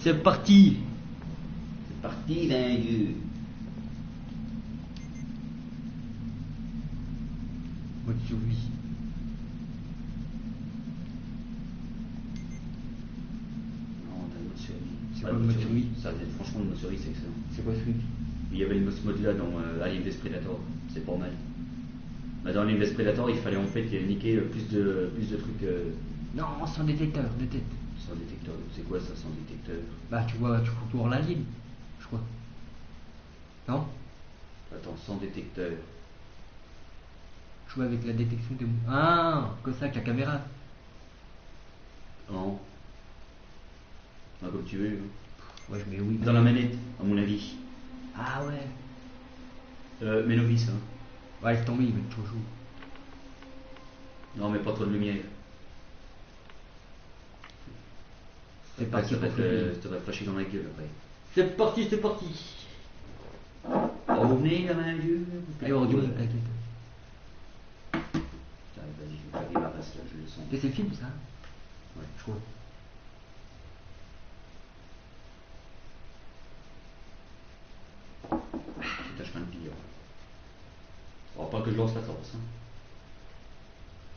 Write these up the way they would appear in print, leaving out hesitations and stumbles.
C'est parti. C'est parti, dingue. Mode survie. Non, t'as le mode survie. C'est quoi le mode survie? Franchement, le mode survie, c'est excellent. C'est quoi ce truc? Il y avait ce mode-là dans Alien vs Predator. C'est pas mal. Bah, dans Alien vs Predator, il fallait en fait niquer plus de trucs. Non, sans détecteur de tête. Sans détecteur. C'est quoi ça, sans détecteur? Bah tu vois, tu faut voir la ligne, je crois. Non? Attends, sans détecteur. Jouer avec la détection des... Ah, comme ça avec la caméra. Non. Non, comme tu veux. Ouais, je mets oui. Dans la manette, à mon avis. Ah ouais. Mais novice, hein. Ouais, laisse tomber, il va être trop chaud. Non, mais pas trop de lumière. C'est parti Ça va pour le te flasher dans la gueule après. C'est parti, c'est parti. Revenez la main à Dieu. Allez, on regarde, t'inquiète. Vas-y, je vais faire ma race là, je le sens. Et c'est film ça? Ouais. Je crois. C'est tâche mal pire. Alors, pas que je lance la torse. Hein.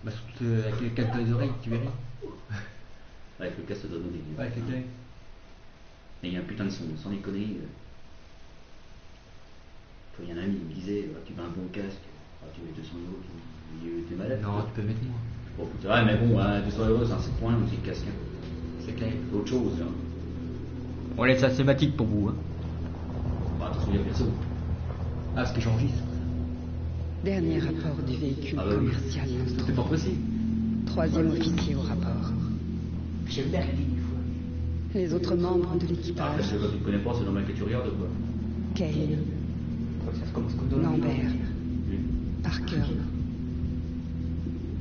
Bah surtout avec les casques des oreilles, tu verrais. Avec le casque de donner. Ouais, c'est clair. Mais il y a un putain de son, sans déconner. Il y a un ami qui me disait, tu veux un bon casque, tu mets 200 euros, t'es malade. Non, tu peux mettre moins. Bon, putain, ouais, mais bon, 200 euros, c'est un 7 points aussi le casque. Hein. C'est clair. C'est autre chose, là. On laisse la thématique pour vous, hein. Bah, attention, il y a personne. Ah, parce que j'enregistre. Dernier rapport du véhicule Ah bah oui. commercial Nostromo. C'est pas possible. Troisième officier au rapport. J'aime bien la ligne des fois. Les autres membres de Ah, l'équipage. parce que quand tu ne connais pas, c'est normal que tu regardes, quoi. Kane, Ça commence comme dans Lambert, Oui. Parker,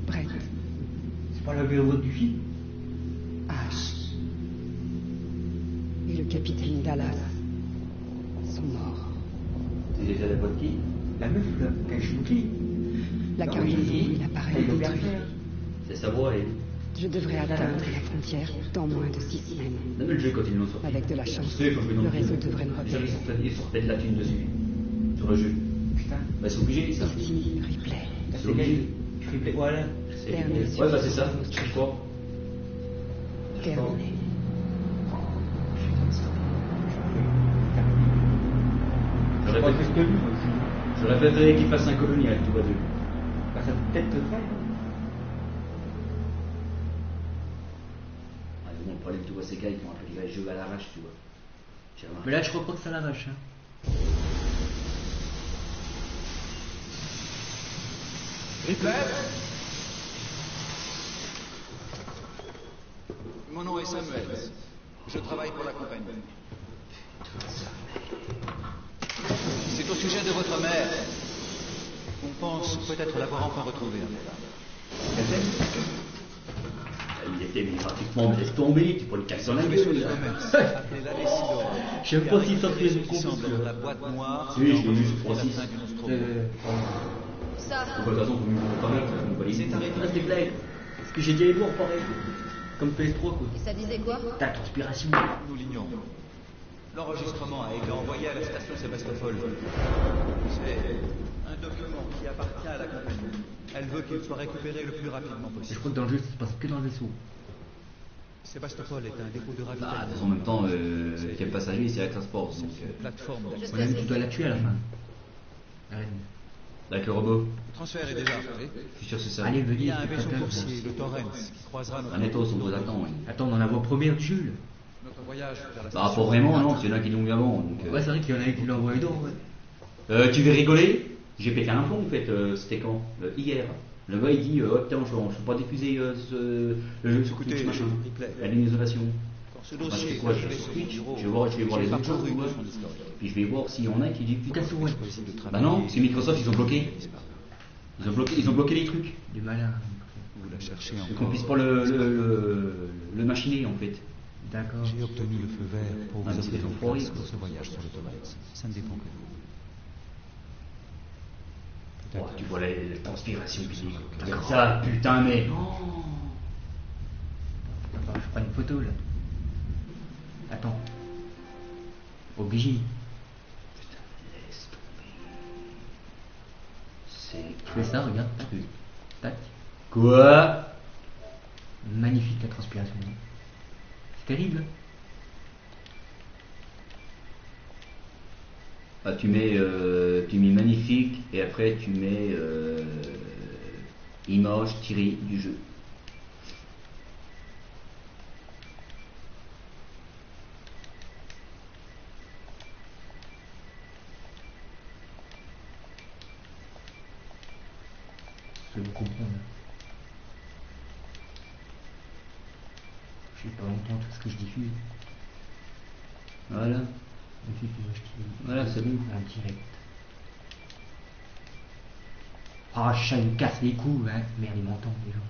Brett, C'est pas la vélo du film. Ash et le capitaine Dallas sont morts. C'est déjà la bonne qui? La meuf, là, qu'elle shooté. La cargaison et l'appareil détruit. C'est sa voix, elle. Je devrais atteindre la frontière dans moins de 6 semaines. Non, mais le jeu, quand ils l'ont sorti. Avec de la chance, Tu sais, quand je vais dans le film, réseau devrait me les gens, repérer. ils sortaient de la thune dessus. Sur le jeu. Putain. Bah, c'est obligé, ça. Ici, replay. C'est obligé. Triplé, voilà. Dernier Ouais, bah, c'est ça. Je crois. Terminé. J'aurais préféré qu'il fasse un colonial, tu vois, deux. Bah, ça peut peut-être te faire. Ah, bon, le problème, tu vois, ces gars, ils font un peu les jeux à l'arrache, tu vois. J'ai remarqué. Mais là, je crois pas que ça l'arrache, hein. Ripley. Mon nom est Samuel. Je travaille pour la compagnie. C'est au sujet de votre mère. On pense peut-être l'avoir enfin retrouvée. Il était mais pratiquement, mais laisse tomber, tu peux le casser dans la Sur gueule. du là. commerce, appelé l'année Sidora. Je sais pas si ça fait du Qui semble compte. la boîte noire. Oui, je l'ai vu sur la 3.6. fin du Nostromo. Ça, De toute façon, faut mieux pas mal, faut pas Il s'est les arrêté. Ah, c'est clair. Parce que j'ai déjà les voir pareil. Comme PS3, quoi. et ça disait quoi? Ta transpiration. Nous l'ignorons. L'enregistrement a été envoyé à la station Sébastopol. C'est un document qui appartient à la compagnie. Elle veut qu'il soit récupéré le plus rapidement Et je possible. crois que dans le jeu, ça se passe que dans le vaisseau. Sébastopol est un dépôt de Ah, de toute ravitaillement. façon, en même temps, quel passager, c'est avec transport. Donc, C'est une plateforme On d'accès. a vu que tu dois la tuer à la fin. Arrête. avec le robot, Le transfert est déjà fait. je suis sûr que c'est ça. Allez, Il y venez. a un c'est vaisseau pas grave. coursier, le Torrens, qui croisera notre... Un étos, on vous attend. Oui. Attends, on en a la première du jeu, là. Notre voyage vers la Bah, station. pas vraiment, non, parce qu'il y en a qui l'ont vu avant. Donc, Ouais, c'est vrai qu'il y en a qui l'ont envoyé d'or, ouais. tu veux rigoler? J'ai pété un plomb, en fait, c'était quand? Hier. Le gars, il dit, oh putain, je peux pas diffuser le jeu sur Écoutez, Twitch, machin. Ripley. La ligne d'isolation. Quand ce Bah, dossier c'est est quoi, arrivé je sur Twitch, mon bureau, je vais voir les j'ai autres choses, parcouru ouais. son historique. Puis je vais voir s'il y en a qui disent putain, Putain, c'est ouais. Possible de Bah travailler. non, c'est Microsoft, ils ont bloqué. Ils ont bloqué les trucs. Du malin. Vous la cherchez Et qu'on encore. puisse pas le machiner, en fait. D'accord. J'ai obtenu le feu vert pour Ah, vous ça, offrir c'est une enfoiré, place quoi. pour ce voyage sur le Torrens. Ça ne dépend que de vous. Oh, tu vois la transpiration physique. Regarde ça, putain, mais. Attends, je prends une photo, là. Attends. Obligé. Putain, laisse tomber. C'est. Je fais ça, regarde. Tac. Tac. Quoi? Magnifique la transpiration. C'est terrible. Ah, tu mets magnifique et après tu mets image tirée du jeu. Je vais vous comprendre. Je sais pas longtemps tout ce que je diffuse. Voilà. Voilà, c'est bon. En direct. Ah, ça me casse les couilles, hein. Merde, ils m'entendent, les gens.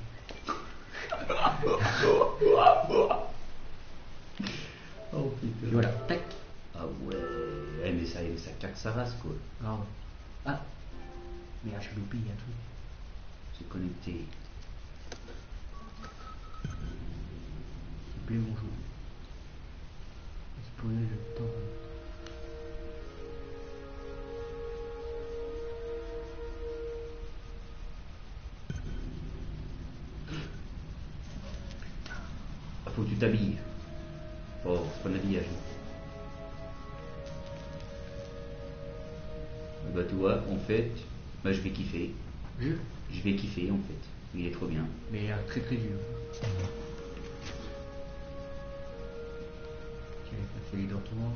Oh putain. Et voilà, tac. Ah ouais. Eh, mais ça claque sa race quoi. Ah, ouais. Ah. Mais là, j'ai loupé, il y a un truc. C'est connecté. S'il vous plaît, bonjour. Exploser le temps. Ah, faut que tu t'habilles. Oh, c'est pas un habillage. Bah tu vois, en fait, bah, je vais kiffer. Je vais kiffer en fait. Il est trop bien. Mais il a l'air très très dur. Tiens, ça c'est les dortoirs.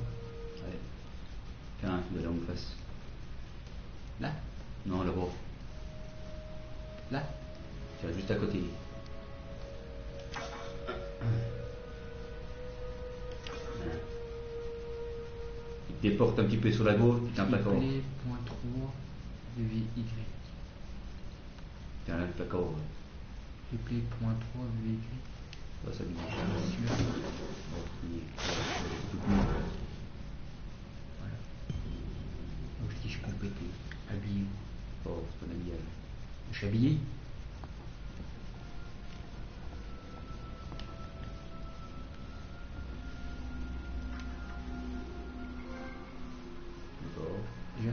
Ouais. Tiens, de là en face. Là. Non, là-bas. Là. Tiens, juste à côté. Il te déporte un petit peu sur la gauche, putain, un placard. Point 3 VY. Tiens, là, le placard. Ouais. Replay point 3 VY. Oh, ça bouge. Celui-là. Voilà. Donc si je complète, habillez-vous. Oh, c'est pas un habillage. Je suis habillé. D'accord. Déjà.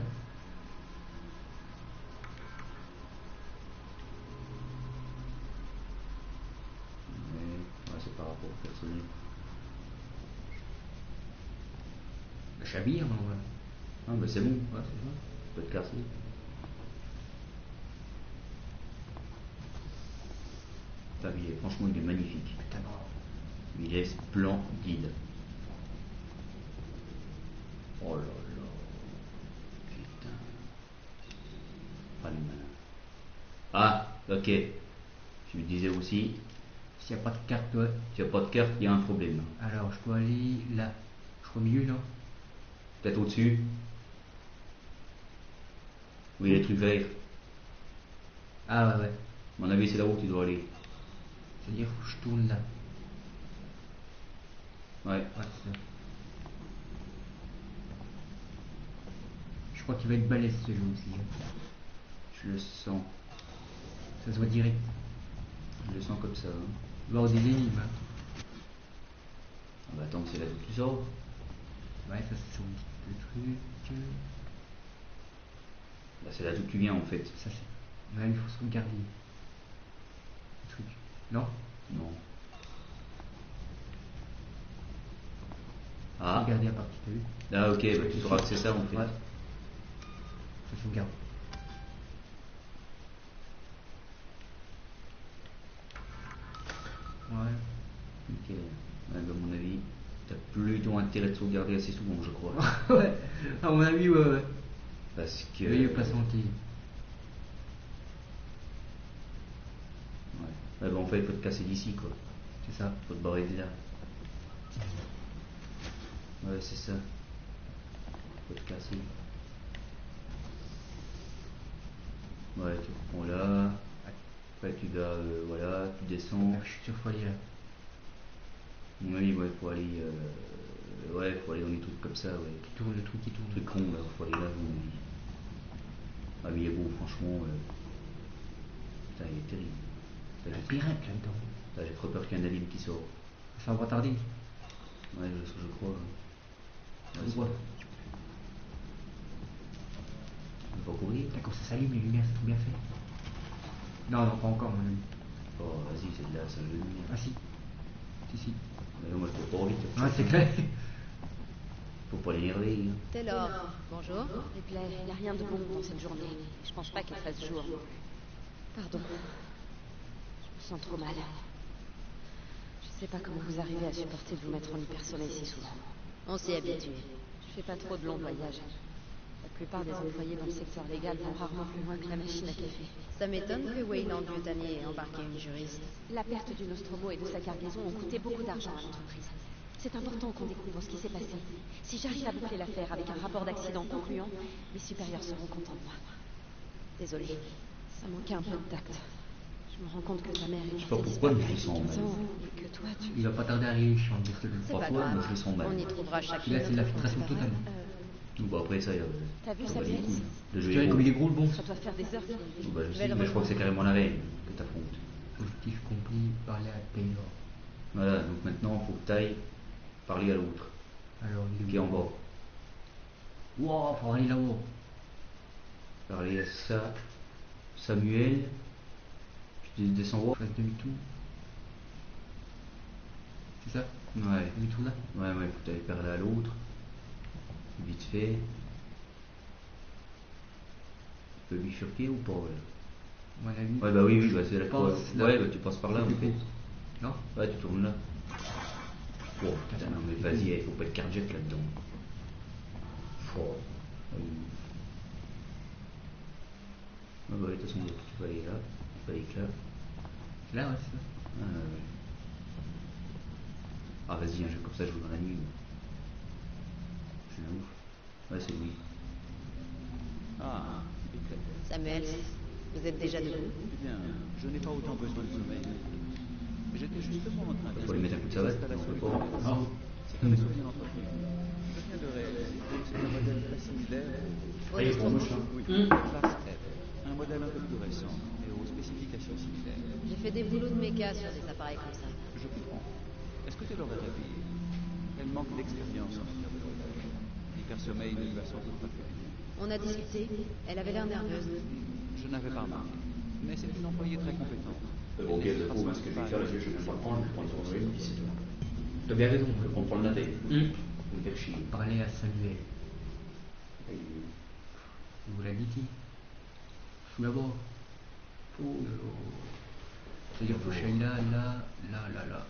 Ouais, c'est par rapport au personnel. Je suis habillé, moi. Ouais. Ah, bah c'est bon. Ouais, c'est ça. Peut te casser. Putain, franchement, il est magnifique. Putain, non. Il est splendide. Oh là là. Putain. Pas le malin. Ah, ok. Je me disais aussi, S'il n'y a pas de carte, ouais. s'il n'y a pas de carte, il y a un problème. Alors, je dois aller là. Je crois au milieu, non? Peut-être au-dessus. Oui, les trucs verts. Ah ouais, ouais. À mon avis, c'est là où tu dois aller. C'est-à-dire, faut que je tourne là. Ouais. Ouais, c'est ça. Je crois qu'il va être balèze ce jeu aussi. Hein. Je le sens. Ça se voit direct. Je le sens comme ça. Hein. Il va y avoir des énigmes. Hein. Ah bah attends, c'est là où tu sors. Ouais, ça c'est le truc. Bah, c'est là d'où tu viens en fait. Ça c'est. Là, il faut sauvegarder. Le truc. Non? Non. Ah. Sauvegarder à partir de vue. Ah ok, bah, tu sauras que c'est ça en fait. Ouais. Ça sauvegarde. Ouais. Ok. Ouais, bah, à mon avis, t'as plutôt intérêt de sauvegarder assez souvent, je crois. Ouais. À mon avis, ouais, ouais. Parce que. Veuillez patienter. Ouais. Ouais, bah en fait, il faut te casser d'ici quoi. C'est ça. Faut te barrer de là. Ouais, c'est ça. Faut te casser. Ouais, tu reprends là. Après, tu vas, voilà, tu descends. Je suis sur foyer là. Oui, ouais, faut aller. Ouais, faut aller dans des trucs comme ça, ouais. Qui tourne, le truc qui tourne. Truc con là, faut aller là, oui. Ah, mais il est beau, franchement. Putain, il est terrible. Il y a un pirate là-dedans. Là, j'ai trop peur qu'il y ait un abîme qui sort. Ça va pas tarder. Ouais, je crois. Ouais, c'est vrai. Il faut courir. Putain, quand ça s'allume, les lumières, c'est tout bien fait. Non, non, pas encore, mon ami. Oh, vas-y, c'est de la salle de lumière. Ah si. Si, si. Mais non, moi je peux pas vite. Ouais, c'est clair. Faut pas l'énerver. Hein. Taylor, bonjour. Ripley, il n'y a rien de bon dans cette journée. Je pense pas qu'elle fasse jour. Pardon. Je me sens trop mal. Je sais pas comment vous arrivez à supporter de vous mettre en hypersommeil si souvent. On s'y habitue. Je fais pas trop de longs voyages. La plupart des employés dans le secteur légal vont rarement plus loin que la machine à café. Ça m'étonne que Weyland Yutani ait embarqué une juriste. La perte du Nostromo et de sa cargaison ont coûté beaucoup d'argent à l'entreprise. C'est important qu'on découvre ce qui s'est passé. Si j'arrive à boucler l'affaire avec un rapport d'accident concluant, mes supérieurs seront contents de moi. Désolée, ça manquait un peu de tact. Je me rends compte que ta mère est Je sais pas pourquoi, mais je le sens 15 mal. ans et que toi, tu... Il va pas tarder à arriver, je chante de C'est Pas pas toi, grave. moi je le sens mal. On y trouvera chacun. Là, c'est de la notre filtration compte. totale. Bon, après ça, T'as vu ça sa va tête? être cool. Le Tu jeu vois est comme beau. il est gros le bon. Ça doit faire des heures qu'il est Bah, je Je sais, vais le mais je crois que c'est carrément la reine que t'affrontes. Objectif accompli, parler à Taylor. Voilà, donc maintenant, faut que t'ailles parler à l'autre, Alors, il est qui est en bas. Wow, faut aller là-haut. Parler à ça, Samuel, tu descends haut. Face demi-tour. C'est ça? Ouais, Demi-tour là? ouais, faut que t'ailles parler à l'autre. Vite fait. Tu peux bifurquer ou pas là? À mon avis. Ouais, bah oui, bah c'est là que Pense tu là. ouais, bah tu passes par là. C'est en plus fait. court. Non? Ouais, tu tournes là. Oh putain, non mais vas-y, faut pas être cardiaque là-dedans. Oh. Ah bah de toute façon, tu peux aller là, tu peux aller là. C'est là, ouais, c'est ça. Ah, ouais. Ah vas-y, un jeu comme ça, je joue dans la nuit. moi. Je suis un ouf. Ouais, c'est lui. Ah, Ripley. Samuel, vous êtes déjà debout? Eh bien, je n'ai pas autant besoin de sommeil. J'étais justement en train de... Faut lui mettre un coup de savate, on peut pas. Non, c'est un vaisseau bien entretenu. Je viens de réaliser que c'est un modèle très similaire Au Nostromo. oui, classe F. Un modèle un peu plus récent et aux spécifications similaires. J'ai fait des boulots de méca sur des appareils comme ça. Je comprends. Est-ce que tu l'aurais réveillée? Elle manque d'expérience en matière de voyage. L'hypersommeil ne lui a sans doute pas fait du bien. On a discuté. Elle avait l'air nerveuse. Je n'avais pas remarqué. Mais c'est une employée très compétente. Bon, ok, Elle ce que je vais faire, là, je vais pas le prendre, je vais prendre sur le puis c'est tout. T'as bien raison. Je vais prendre pour le natter. Vous me faire chier. Parler à Samuel. Et- Vous l'a dit qui? Sous la bord. Oh là là. C'est-à-dire faut que j'aille là, là, là, là, là.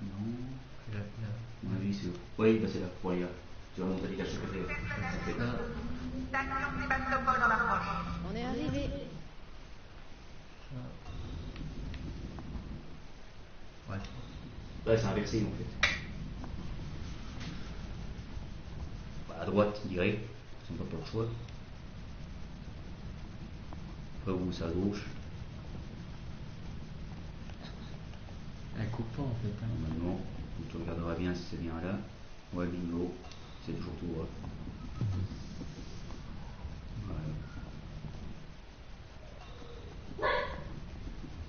Non. Là, là. À mon avis, c'est. Oui, bah c'est là, pour aller là. Tu vas monter les caches secrétaires. En fait. Là. Station Sébastopol en approche. On est arrivé. Ouais. Ouais, c'est inversé en fait. Bah, à droite, Y. On n'a pas le choix. Après, vous, c'est à gauche. Elle coupe pas en fait. Hein. Normalement, donc tu regarderas bien si c'est bien là. Ouais, bingo. C'est toujours tout droit. Voilà.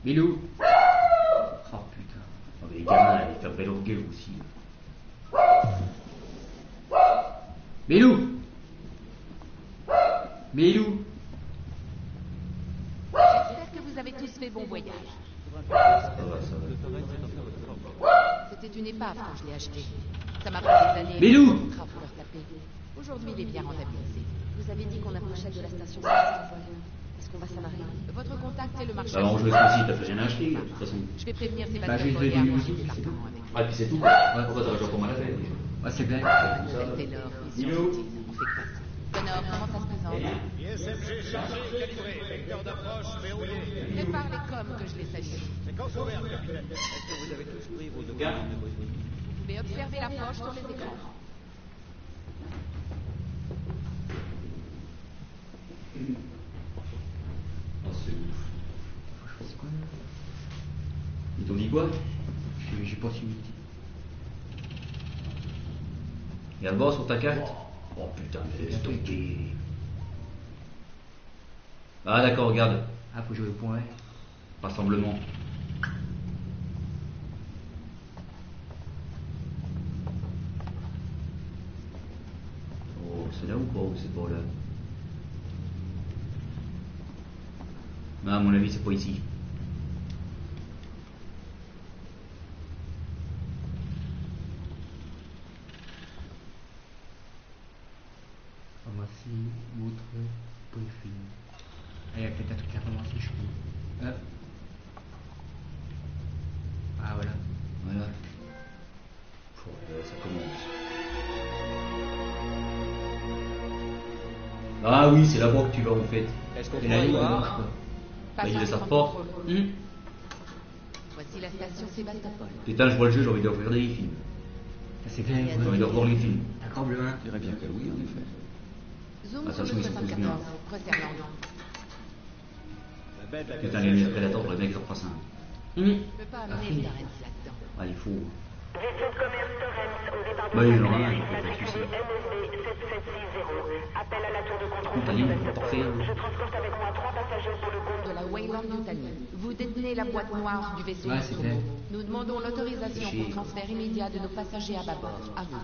Bilou. Oh putain. Ah, mais les gamins, ils ferment leur gueule aussi. Bilou. Bilou. J'espère que vous avez tous fait bon voyage. Ça va, ça va. C'était une épave quand je l'ai acheté. Ça m'a pris des années Bilou de contrat pour leur taper. Aujourd'hui, il est bien rentabilisé. Vous avez dit qu'on approchait de la station Sébastopol. Est-ce qu'on va s'amarrer? Votre contact est le marché. Bah, on joue ce coup-ci, t'as rien acheté, de toute façon. Je vais prévenir Bah, Sébastopol j'ai et levé arranger du des c'est tout. appartements avec. Ah, et puis c'est tout. Pourquoi t'aurais déjà pas mal à faire déjà. Ouais, c'est clair. Taylor, mission Bilou. gentille, on fait quoi? Connor, comment ça se présente? ISMG chargé et calibré. Vecteur d'approche verrouillé. Prépare les coms que je les salue. Séquence ouverte, capitaine. Est-ce que vous avez tous pris vos documents de votre vie? Vous pouvez observer l'approche sur les écrans. Oh, c'est ouf. Faut que je fasse quoi là? Ils t'ont dit quoi? J'ai pas suivi. Regarde bas sur ta carte. Oh putain, mais laisse tomber. Ah d'accord, regarde. Ah, faut jouer au point R. Rassemblement. c'est là ou pas, ou c'est pas là? Mais à mon avis, c'est pas ici. Pharmacie, outre, briefing. Ah, il y a peut-être un truc à ramasser, je trouve. Hop. Ah, voilà. Voilà. Ça commence. Ah oui, c'est là-bas que tu vas en fait. Est-ce qu'on Et peut la y ligne, voir? Bah, il le savent pas. Voici la station Sébastopol. Putain, je vois le jeu, j'ai envie de regarder les films. Ça c'est clair. J'ai envie de revoir les films. D'accord, bleu, hein. Je dirais bien que oui, en effet. Zoom sur Attention, le ils sont tous 74. bien. Resserre l'angle. La bête, la Putain, les Predator, le mec, ils en repassent un. Je peux pas amener Terrence là-dedans. Ah, il faut. Vaisseau de commerce Torrens au départ de Bah, il y en aura un, Paris, il faut pas de soucis. MSD 7760. Appel à la tour de contrôle Putain, de il est Sébastopol. parfait. Je transporte avec moi 3 passagers pour le compte De la Wayland Yutani. Vous détenez la boîte noire du vaisseau Ouais, c'est Nostromo. clair. Nous demandons l'autorisation pour transfert immédiat de nos passagers à bâbord. À vous.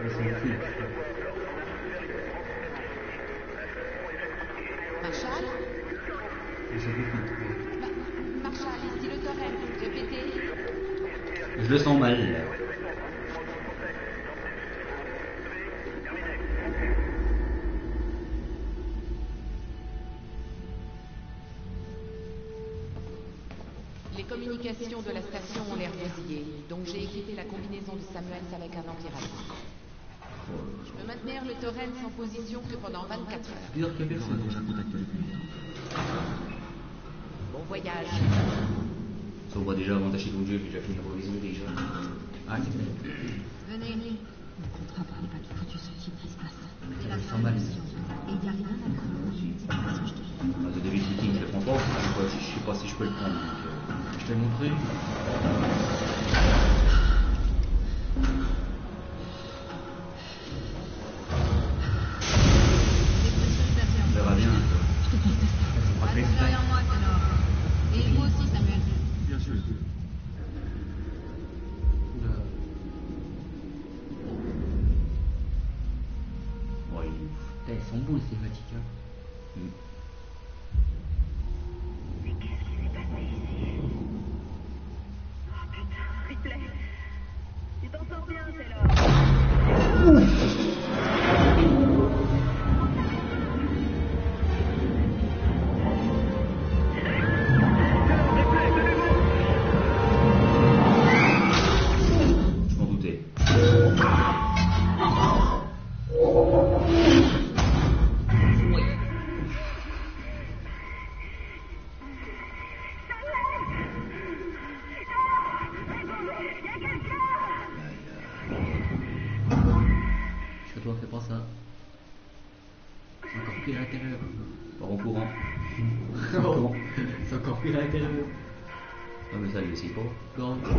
Mais c'est cool. Marshall Mais c'est beaucoup. Marshall, ici le Torrens. Répétez. Je le sens mal, là. Les communications de la station ont l'air bousillées, donc j'ai équipé la combinaison de Samuels avec un anti-radio. Je peux maintenir le Torrens en position que pendant 24 heures. Dire qu'il y a personne. Bon voyage. Ça, on voit déjà avant d'acheter ton jeu, j'ai déjà fait une revision déjà. Ah, c'est clair. Venez. On ne comprend pas, il faut que tu saches ce qui se passe. C'est Ça la sent mal. Et il n'y a rien à craindre. Je dis pas ce que je te dis. Ah, The David King, je le prends pas, je sais pas si je peux le prendre. Donc, Je te le montrer. on verra bien. C'est pas clair. Derrière moi, Connor. Et vous aussi, Samuel. Bien sûr. Oula. Ouais, Putain, elles sont beaux ces cinématiques. Hein. Mais qu'est-ce qui s'est passé ici? Oh putain, Ripley. Tu t'en sors bien, Taylor. je m'en doutais. Je dois faire pas ça. C'est encore pire à l'intérieur. Pas en courant. Oh, c'est encore pire à l'intérieur. Ah, mais ça, il le sait pas. Non. Enfin,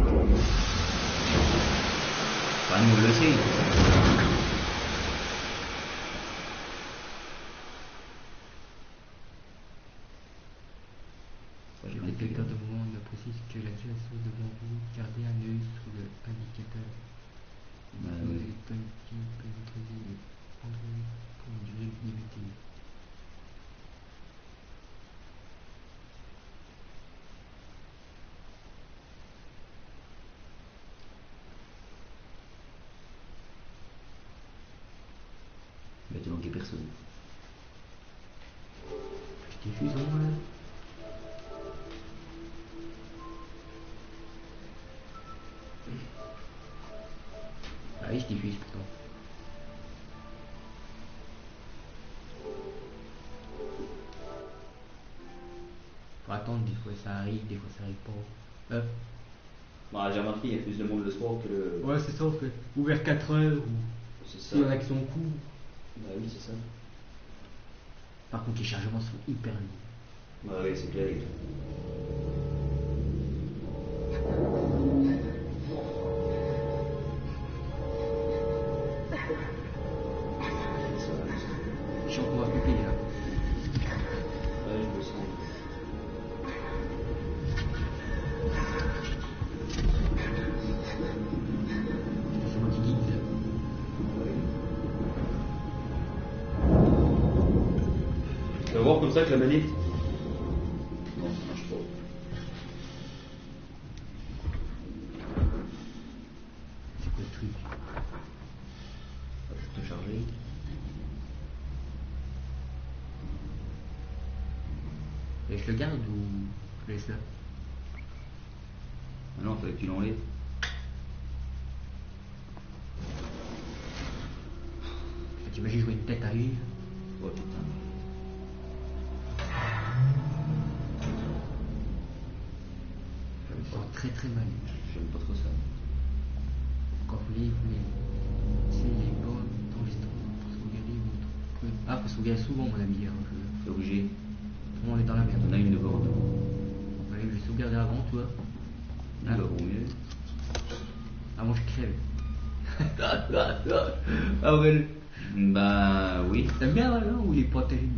nous, on le sait. Le détecteur de mouvement me précise que la direction devant vous, gardez un œil sur le indicateur. Bah, Vous oui. avez pas une qui peut maîtriser Android pour une durée limitée. Il va te manquer personne. Je diffuse en moi. Ah oui, je diffuse pourtant. Faut attendre, des fois ça arrive, des fois ça arrive pas. Bah, j'ai remarqué, il y a plus de monde le soir que le. Ouais, c'est ça, en fait. Ou vers 4h, ou C'est ça. s'il y en a qui sont courts. Bah oui, c'est ça. Par contre, les chargements sont hyper longs. Bah oui, c'est clair. et tout. Je sens qu'on va couper là. Ouais, je le sens. vas voir comme ça avec la manette. Non, ça marche pas. C'est quoi le truc? Pour te charger. Et je le garde ou je le laisse là? Ah non, fallait que tu l'enlèves. T'imagines jouer une tête à une? Ouais, putain. Oh, très très mal. J'aime pas trop ça. Quand vous voulez, c'est les bornes d'enregistrement pour sauvegarder votre truc. Ah, faut sauvegarder souvent, mon ami. Hein, C'est obligé. Tout le monde est dans la merde. On a une de bord. Allez, je vais sauvegarder avant, tu vois. Ah, bah, vaut mieux. Avant, je crève. Ah ouais. Bah, oui. T'aimes bien, là, ou il est pas terrible?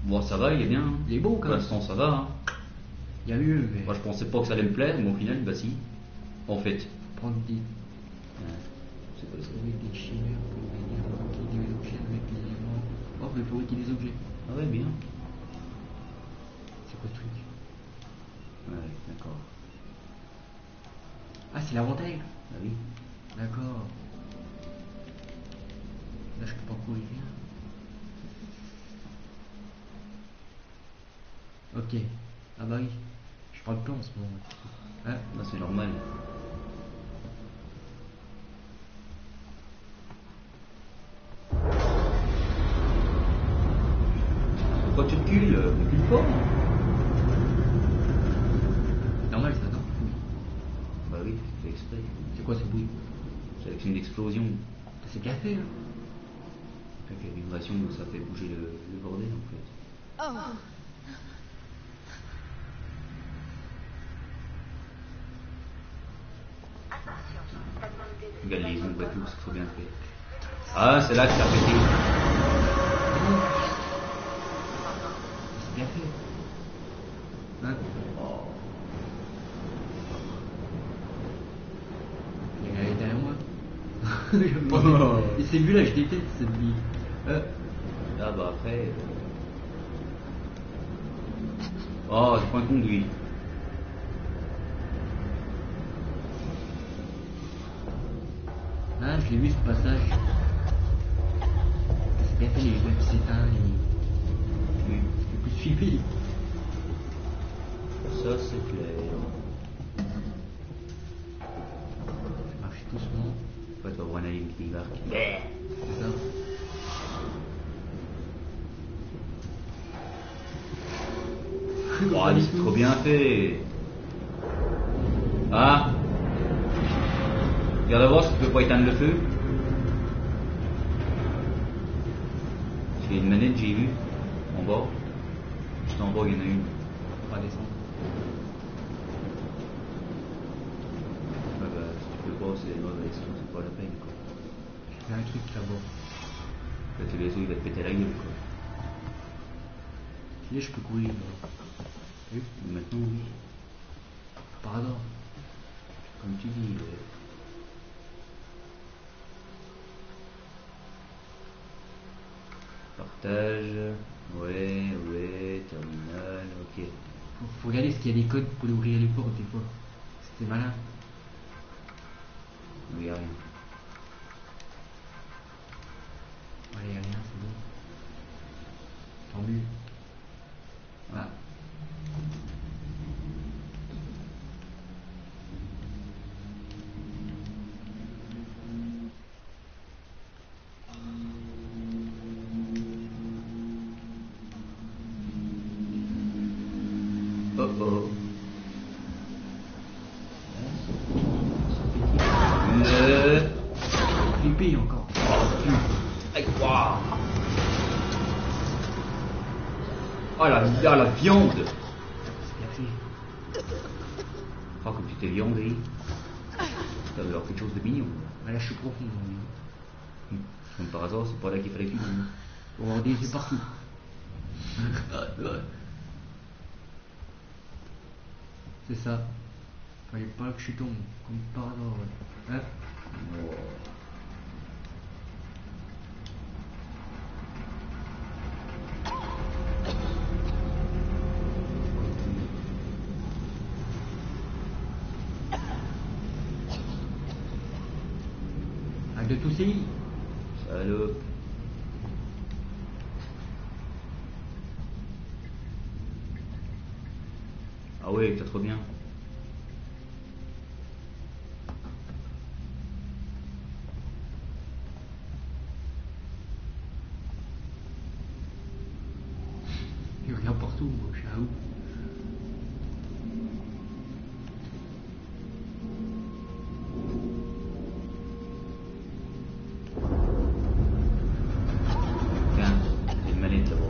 Bon, ça va, il est bien. Hein. Il est beau, quand Pour même. l'instant, ça va. Hein. Il y a mieux, mais. Moi, je pensais pas que ça allait me plaire, mais au final, bah, si. En fait. Prendre des. C'est pas ça. Avec des chimères pour fabriquer des objets avec les éléments. Oh, faut fabriquer des objets. Ah ouais, bien. C'est quoi ce truc? Ouais, d'accord. Ah, c'est l'inventaire. Ah oui. D'accord. Là, je peux pas courir rien. Ok. Ah bah oui. Je prends le plan en ce moment. Hein? Là, c'est normal. Pourquoi tu recules? Recule pas. Normal ça, non? Oui. Bah oui, tu fais exprès. C'est quoi ce bruit? C'est avec une explosion. C'est bien fait, là. Avec la vibration, ça fait bouger le bordel en fait. Oh. Regarde les ombres et tout, c'est trop bien fait. Ah, c'est là que ça a pété. C'est bien fait. Hein? Oh. Il y a derrière moi. Et ces vues là, je déteste cette vie. Là, bah après. Oh, c'est pas un conduit. Ah, je l'ai vu ce passage. C'est bien fait, les jeux qui s'éteignent. Oui. C'est plus suivi. Ça, c'est clair. Ça marche doucement. Ouais, tu vas voir un alien qui débarque. C'est ça. Oh, c'est trop bien fait. Ah. Regarde voir si tu peux pas éteindre le feu. J'ai une manette, j'ai vu. En bas. Juste en bas, il y en a une. On va descendre. Ouais, bah, si tu peux pas, c'est pas la peine, quoi. Il y a un truc là-bas. Là, tu les os, il va te péter la gueule, quoi. Là, je peux courir. Là. Oui. Maintenant, oui. Par hasard. Comme tu dis. Partage. Ouais, terminal, ok. Faut regarder s'il y a des codes pour ouvrir les portes des fois. C'était malin. Il n'y a rien. Allez, il y a rien, c'est bon. Tant mieux. Ah. Oh oh. Flipper encore. Aïe, waouh. Oh la viande. C'est bien fait. Oh, comme tu t'es viandé. Ça veut avoir quelque chose de mignon. Ah, là, je suis profond. Hein. Comme par hasard, c'est pas là qu'il fallait que tu viennes. Faut avoir des yeux partout. C'est ça. Fallait pas que je tombe, comme par hasard. Ouais. Hein? Oh. Arrête de tousser. Salope. Ah ouais, t'as trop bien. Je regarde partout, moi, je suis à où? Tiens, j'ai une manette là-bas.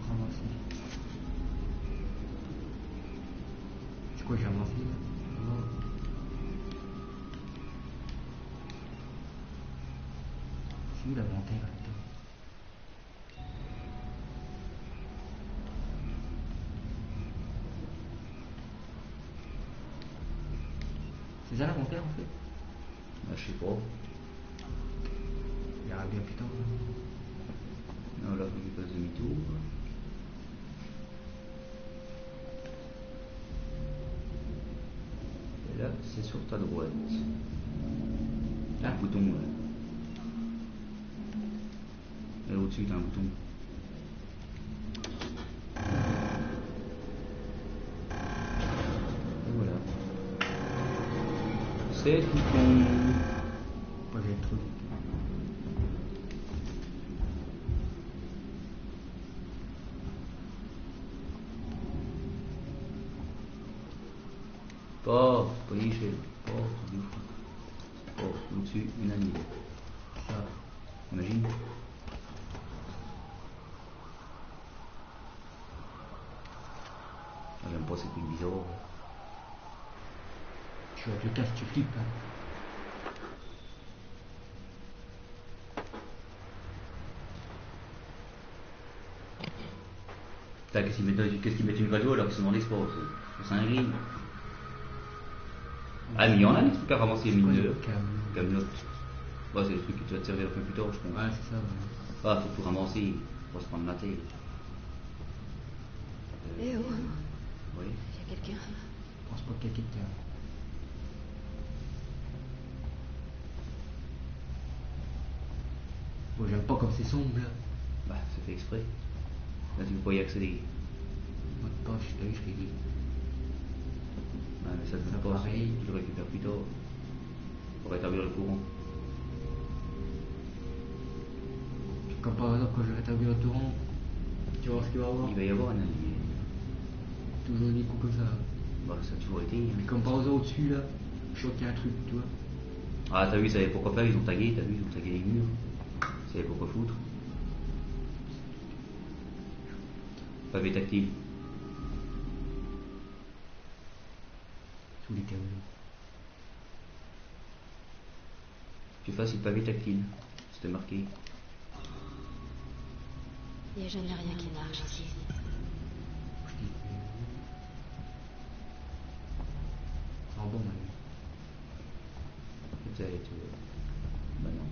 Ramasser. C'est quoi j'ai ramassé là? Non. C'est où l'inventaire là-dedans? C'est ça l'inventaire en fait? Ah, je sais pas. Il y a bien plus tard. Non, là, faut qu'il fasse demi-tour. Et là, c'est sur ta droite. T'as un bouton, là. Et au-dessus, t'as un bouton. Et voilà. C'est tout con. Moi j'ai le truc. Pas l'échelle. Pas du tout. Pas au-dessus, une année. Ça. Imagine. Ah, j'aime pas ces trucs bizarres. Tu vas te casser, tu flippes hein. Putain, qu'est-ce qu'ils mettent une radio alors qu'ils sont dans l'espace? C'est un grille. Ah, mais il y en a des trucs à ramasser, C'est quoi, mineurs. le Camelot. Ouais, c'est des trucs que tu vas te servir un peu plus tard, je pense. Ouais, c'est ça. Ouais. Ah, faut tout ramasser pour se prendre la tête. Eh oh, Oui. il y a quelqu'un. Je pense pas qu'il y a quelqu'un. Bon, j'aime pas comme c'est sombre là. Bah, c'est fait exprès. Là, tu peux pas y accéder. Mot de poche, t'as vu, je t'ai dit. Ouais, mais ça te Ça fait pas. pareil. Tu le récupères plus tard. Pour rétablir le courant. Puis comme par hasard, quand je rétablis le torrent, tu vas voir ce qu'il va y avoir. Il va y avoir un allié. Toujours des coups comme ça. Bah, ça a toujours été. Mais Hein. comme par hasard au-dessus là, je sens qu'il y a un truc, tu vois. Ah, t'as vu, ça savait pourquoi faire, ils ont tagué, t'as vu, ils ont tagué les murs. Ils savaient pourquoi foutre. Pavé tactile. Tous les théories. Tu fasses le pavé tactile. C'était marqué. Il n'y a jamais rien qui marche ici. Je dis. C'est un bon man. Peut-être. Bah non.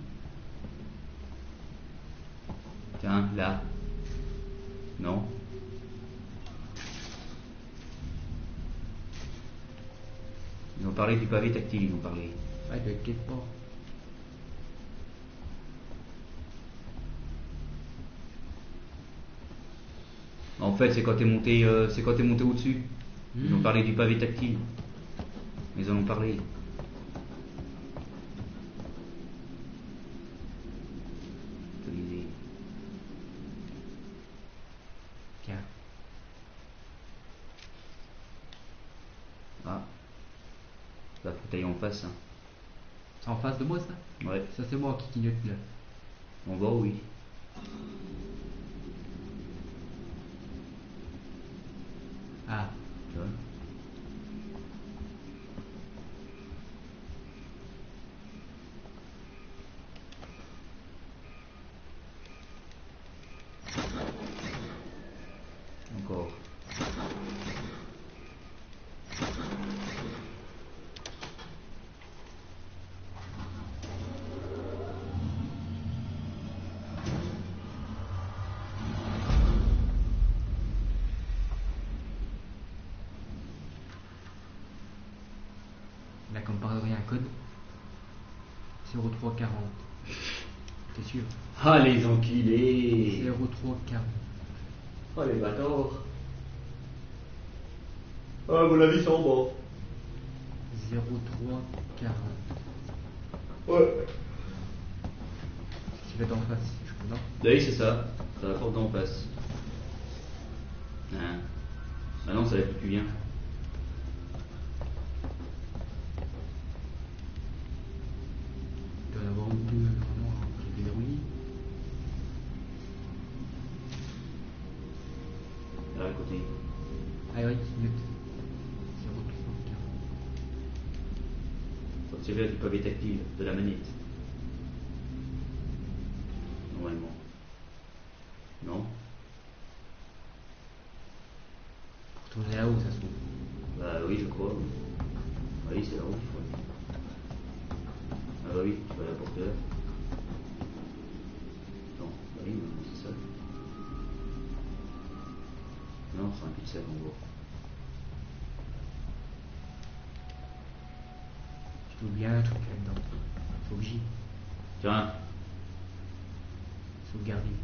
Tiens, là. Non. Ils ont parlé du pavé tactile, ils ont parlé. Ouais, il doit être quelque part. En fait, c'est quand t'es monté, au-dessus. Ils ont parlé du pavé tactile. Ils en ont parlé. Je te disais. Tiens. Ah. La fauteuil en face, hein. C'est en face de moi ça? Ouais. Ça c'est moi qui clignote là. En bas, oui. Ah. Tu vois. Encore. code. 0340. T'es sûr? Ah les enculés. 0340. Oh les bâtards. Ah, à mon avis, c'est en bas. 0340. Ouais. Tu vas d'en face, je crois, non? Oui, c'est ça. C'est la porte d'en face. Hein. Ah non, ça va plus bien. Il doit y en avoir deux vraiment qui déverrouillent. Là, à côté. Ah oui, c'est net. 0340. Faut que tu verras du pavé tactile de la manette. Normalement. Non? Pour tourner là-haut, ça se trouve. Bah oui, je crois. Oui, c'est là-haut qu'il faut aller. Ah bah oui, tu vas à la porte là. Non, bah oui, non, c'est ça. Non, c'est un cul-de-sac en gros. Je trouve bien un truc là-dedans. Faut que j'y. Tiens, Sauvegarder.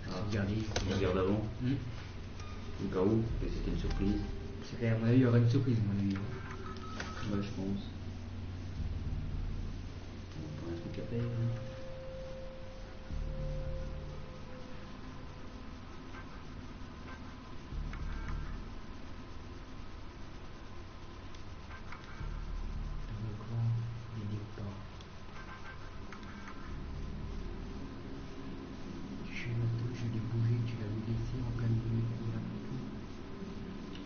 Sauvegarder. on regarde avant, Hmm. au cas où, et c'était une surprise. C'est clair, à mon avis, il y aura une surprise, à mon avis. Ouais, je pense. On va prendre un truc à faire. Hein. D'accord, les départs. Je l'ai bougé, tu l'avais laissé en plein milieu de la photo.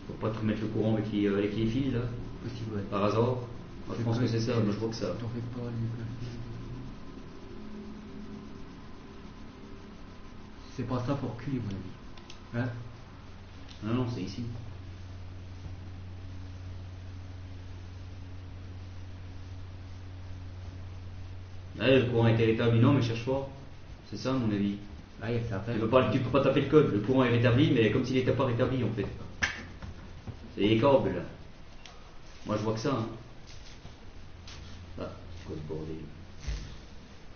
Faut pas te remettre le courant avec les fils là, Possible, ouais. par hasard. Moi, je pense que c'est ça, moi je vois que ça. T'en fais pas, Lucas. C'est pas ça pour cuire, mon avis. Hein? Non, non, c'est ici. Ah, le courant a été rétabli, non, mais cherche pas. C'est ça, à mon avis. Ah, il y a certains. Tu peux pas taper le code, le courant est rétabli, mais comme s'il n'était pas rétabli en fait. C'est les câbles là. Moi je vois que ça. Hein. Ah, c'est quoi ce bordel?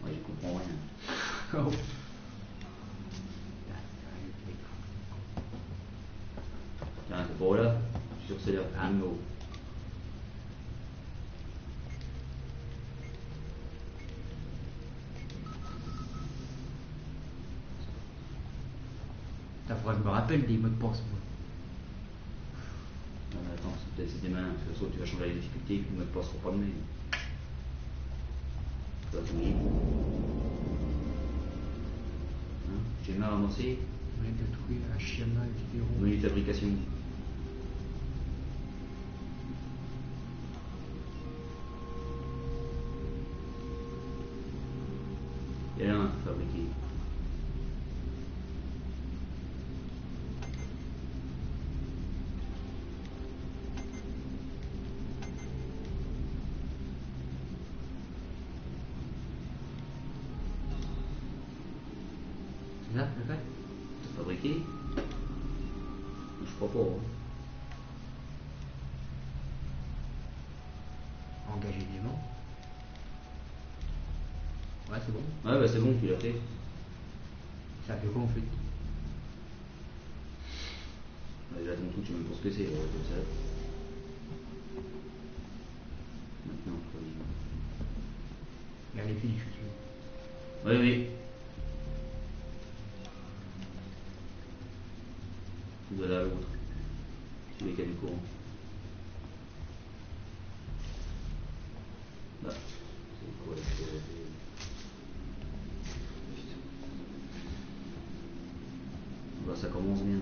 Ouais, je comprends rien. Oh. Tiens, c'est pour là. Je suis sûr que c'est là. Ah. Bingo. Ça faudra que je me rappelle des mots de passe, moi. Non, mais attends, c'est peut-être des mains, parce que soit tu vas changer la difficulté, puis le mot de passe sera pas le même. Ça va tout hein? Schéma avancé, On vient de trouver un schéma vidéo. menu de fabrication. Il y en a un fabriqué. C'est ça, le fait? Fabriqué? Je crois pas. Hein. Engager des mains. Ouais, c'est bon. Ouais, bah c'est bon, tu l'as fait. Ça fait quoi en fait? Bah, déjà ton truc, je sais même pas ce que c'est, comme ça. Maintenant, faut y... Il y a les fils, je suis sûr. Oui, oui. De là à l'autre. Celui qui a du courant. Là. C'est quoi le... Bah, ça commence bien.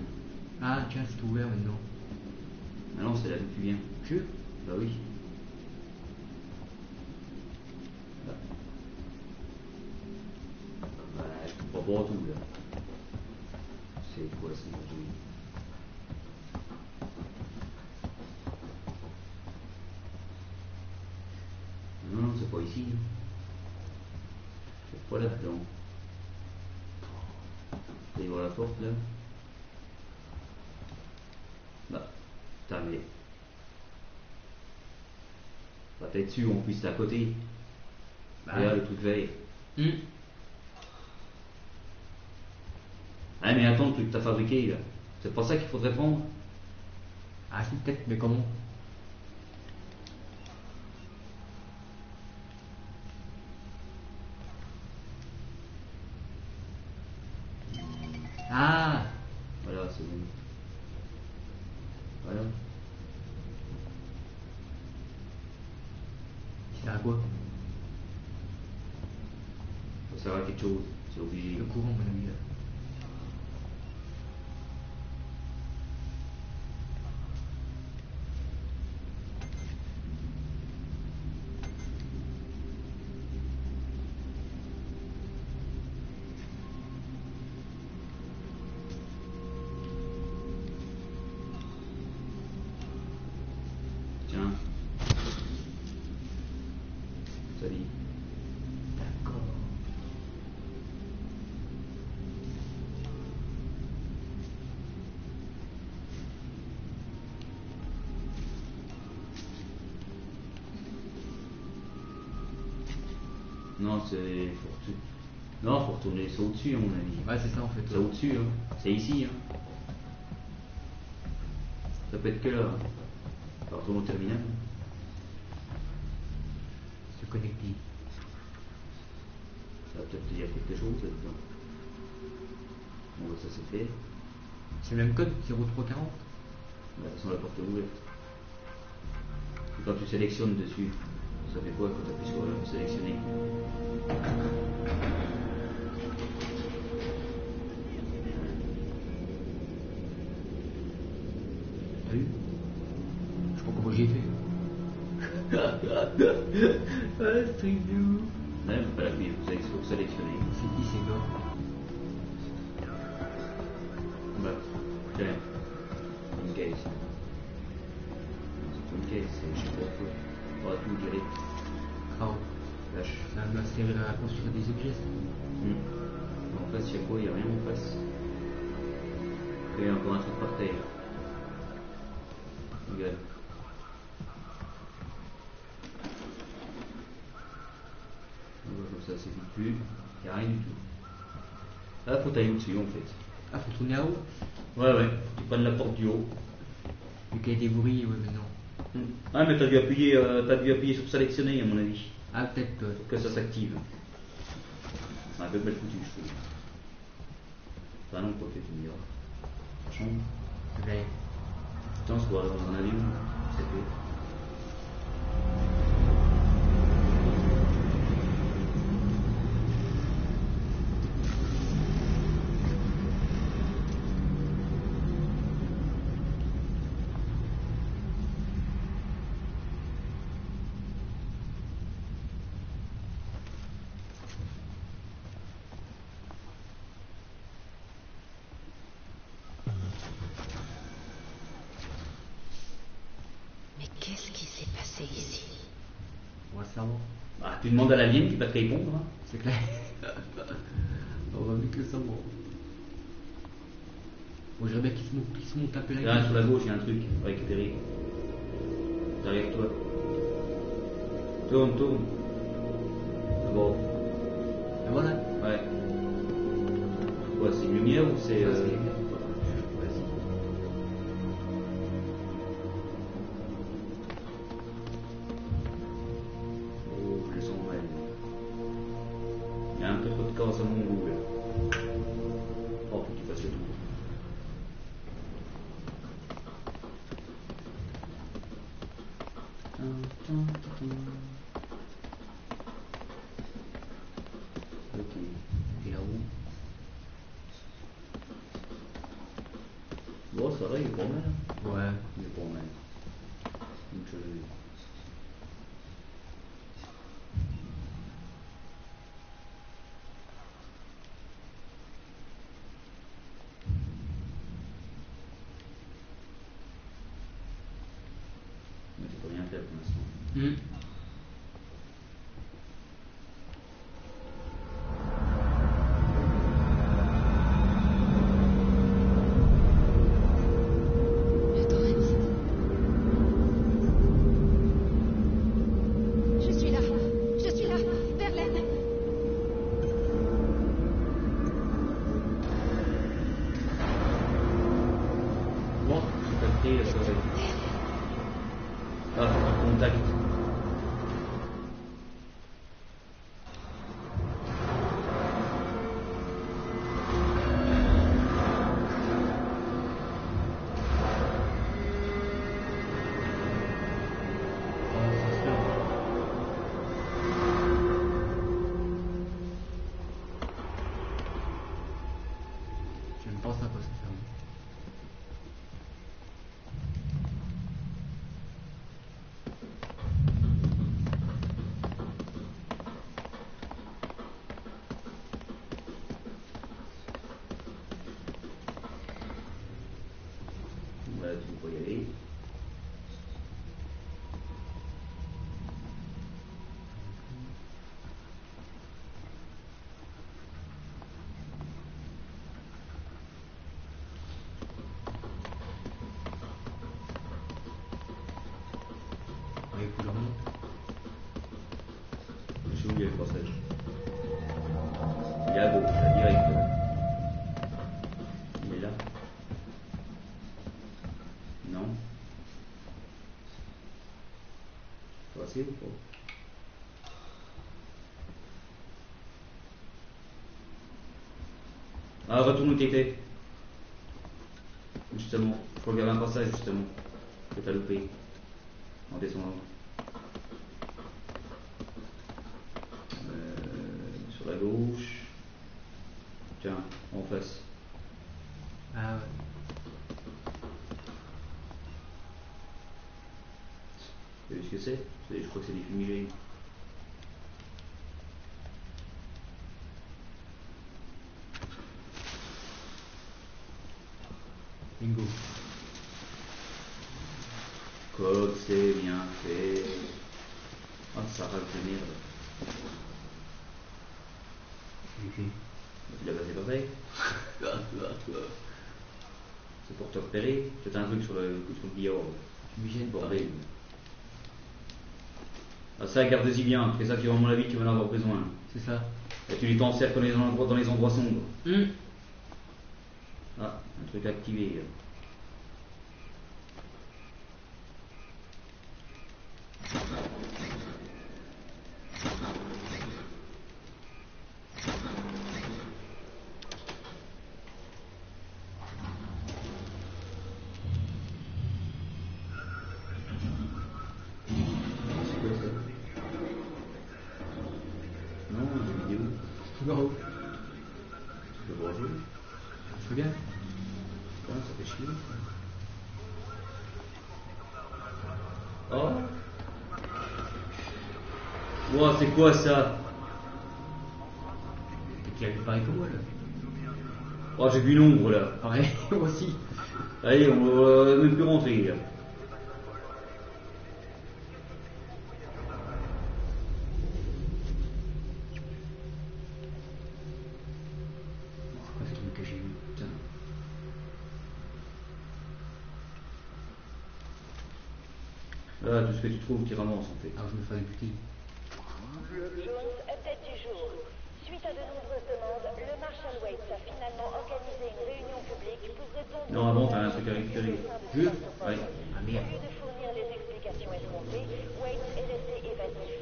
Ah, tiens, c'est ouvert maintenant. Ah non, c'est là d'où tu viens. Sûr? Bah oui. Là. Ouais, je comprends pas tout là. C'est quoi ce magie? Non, c'est pas ici. Hein. C'est pas là-dedans. Tu vois la porte là? Là. T'as mais. Enfin, t'es dessus, en plus, t'es à côté. Bah. Regarde le truc vert. Ah, mais attends, le truc que t'as fabriqué, là. C'est pas ça qu'il faudrait prendre? Ah si, peut-être, mais comment? Ah, Voilà, c'est bon. Voilà. il sert à quoi? Ça sert à quelque chose, c'est obligé. Le courant, mon ami, là. Tiens. Salut. D'accord. Non, c'est. Non, faut retourner ça au-dessus, à mon avis. Ouais, c'est ça en fait. C'est au-dessus, hein. C'est ici, hein. Ça peut être que là. On va retourner au terminal. Se connecter. Ça va peut-être dire quelque chose là-dedans. Bon, bah, ça c'est fait. C'est le même code, 0340. Bah, sans la porte ouverte. Et quand tu sélectionnes dessus, ça fait quoi quand tu appuies sur sélectionner? T'as vu? Je sais pas comment j'ai fait. Ah, ce truc de ouf. Ouais, mais pas l'appuyer, vous allez sur sélectionner. C'est qui ces gars? Bah, tiens. Une caisse. C'est une caisse, je sais pas quoi. On va tout direct. Ah, Lâche. ça va servir à construire des objets. En face, il y a quoi? Il n'y a rien en face. Il y a encore un truc par terre. Regarde. On voit comme ça, c'est foutu. Il n'y a rien du tout. Là, faut tailler au-dessus en fait. Ah, faut tourner à haut? Ouais, ouais. Tu prends la porte du haut. Vu qu'elle a été bourrée, ouais, mais non. Ah, mais t'as dû appuyer sur sélectionner, à mon avis. Ah, peut-être. Pour que ça s'active. C'est un peu mal foutu, je trouve. Enfin, non, quoi que tu me diras. Change. Ouais. Putain, on se voit dans un avion. C'est fait. Mais qu'est-ce qui s'est passé ici? On va savoir. Bah, tu demandes à l'alien qui va te répondre. Hein. C'est clair. On va mieux que ça, bon. Bon, j'aimerais bien qu'il se monte un peu la Là, gueule. sur la gauche, il y a un truc à récupérer. Derrière toi. Tourne, tourne. Bon. Et voilà. Ouais. Quoi, c'est une lumière ou c'est. Ça, c'est les gars. Vas-y. Oh, je le sens mal. Il y a un peu trop de corps à mon goût là. Oh, faut qu'il fasse le tour. Ok. Et là-haut. Bon, ça va, il est pas mal. Ouais. Il est pas mal. Donc, mais tu peux rien faire pour l'instant. Le Torrens. marqué sur le... Ah, un contact. J'aime pas ça quand ça ferme. Là, tu peux y aller. Ouais, couleur monte. Je sais où il y a le passage. Il est à gauche, là, direct. Il est là. Non. Faut passer ou pas? Ah, retourne où t'étais. Justement, faut regarder un passage justement. Que t'as loupé. En descendant. Sur la gauche. Tiens, en face. Ah ouais. Vous savez ce que c'est? Je crois que c'est des fumigènes. Bingo. Comme c'est bien fait. Ah, ça râle de merde. Ok. Tu l'as passé pareil. C'est pour te repérer. C'est un truc sur le billard. Fumigène, Bordel. Ah, ça, garde-y bien. C'est ça qui, à mon avis, tu vas en avoir besoin. c'est ça. Et tu les t'encercles dans les endroits sombres. Hum. Ah, un truc activé. C'est quoi ça? Non, une vidéo. Non. Tu peux voir jouer. Je veux bien. Ah, ça fait chier. Oh. Wow, c'est quoi ça? Qui arrive pareil que moi là. Oh, j'ai vu l'ombre là. Pareil, moi aussi. Allez, on va même plus rentrer là. C'est quoi ce truc que j'ai vu? Putain. Ah, tout ce que tu trouves, tu ramasses en fait. Ah, je me fais députer. Jones, update du jour. Suite à de nombreuses demandes, le Marshal Waits a finalement organisé une réunion publique pour répondre Non, avant, t'as un truc à récupérer. Je? Ouais. Ah Au merde. lieu de fournir les explications escomptées, Waits est resté évasif.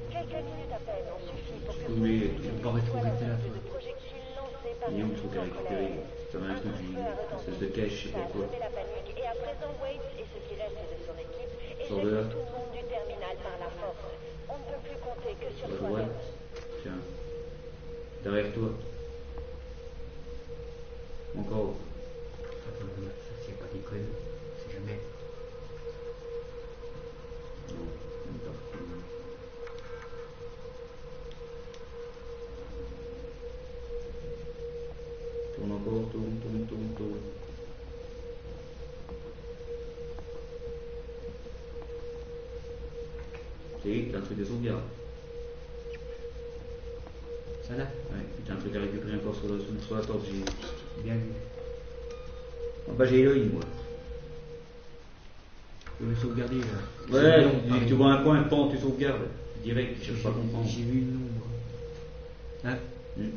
Quelques minutes à peine ont suffi pour que Oui, tu peux pas rétrograder là, toi. de projectiles lancés par Il est où le truc à récupérer? Ça va un truc, une espèce de cache, je sais pas quoi. la panique et à présent Waits et ce qui reste de son équipe Sors de là. éjectent tout le monde du terminal par la force. On ne peut plus compter que sur Sur la soi-même. droite. Tiens. Derrière toi. Encore. Attends, je note ça, s'il n'y a pas des codes. C'est jamais. Non, même pas. Tourne encore, tourne. C'est t'as un truc de sauvegarde. Ça là? Ouais, puis t'as un truc à récupérer encore sur la torche. Bien vu. Ah bah j'ai l'œil moi. Je vais me sauvegarder là. Ouais, donc dès que tu vois un coin, pan, tu sauvegardes. Direct, tu cherches pas à comprendre. J'ai vu une ombre. Hein? Hmm.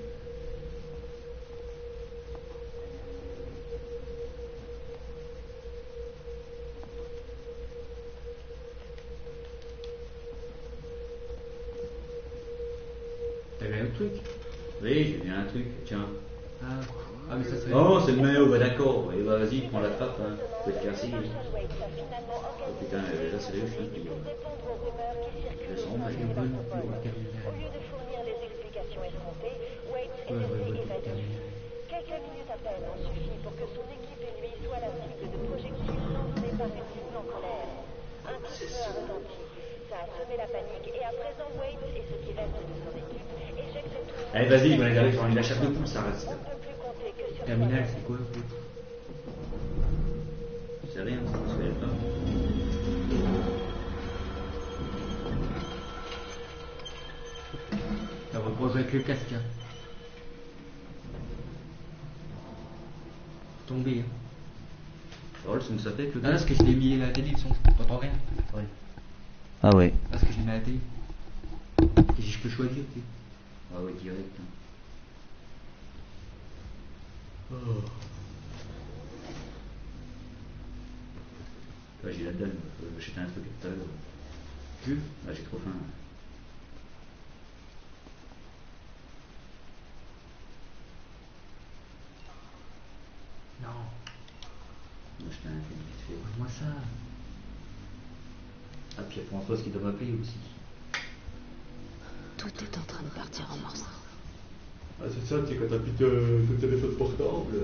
Oui, j'ai bien un truc, tiens. Ah, ah mais ça c'est... Oh, c'est le maillot, bah d'accord. Et bah vas-y, prends la trappe, hein. Faut être cassé. Oh putain, là sérieux, je suis un pire. Je sens, Ah, mais c'est bon, le terminal. Au lieu de fournir les explications escomptées, Wade Ouais, est ouais, sorti ouais, du bâtiment. terminal. Quelques minutes à peine ont suffi pour que son équipe et lui soient la cible de projectiles lancés par une foule en colère. Un coup de feu a retenti. Ça a semé la panique et à présent Wade et ce qui reste de son équipe éjectent tout le monde. allez, vas-y, on est arrivé sur la chape de poule, ça reste. On ne peut plus compter que sur Terminal, soi-même. c'est quoi? C'est rien, ça se fait pas. Ça va pas jouer avec le casque, hein. Tombé, hein. Oh, le son de sa tête, le Ah, gars. parce que je l'ai mis à la télé, le son, t'entends rien. Ouais. Ah ouais. Parce que je l'ai mis à la télé. Et si je peux choisir, tu sais. Ah ouais, direct. Hein. Oh. Ouais, j'ai la dalle, j'étais un truc tout à l'heure. Tu veux? Là, j'ai trop faim. Non. Moi, j'étais un peu vite fait. Moi ça. Ah, puis il y a Françoise qui doit m'appeler aussi. Tout est en train de partir en morceaux. Ah, c'est ça, tu sais, quand t'as plus ton téléphone portable.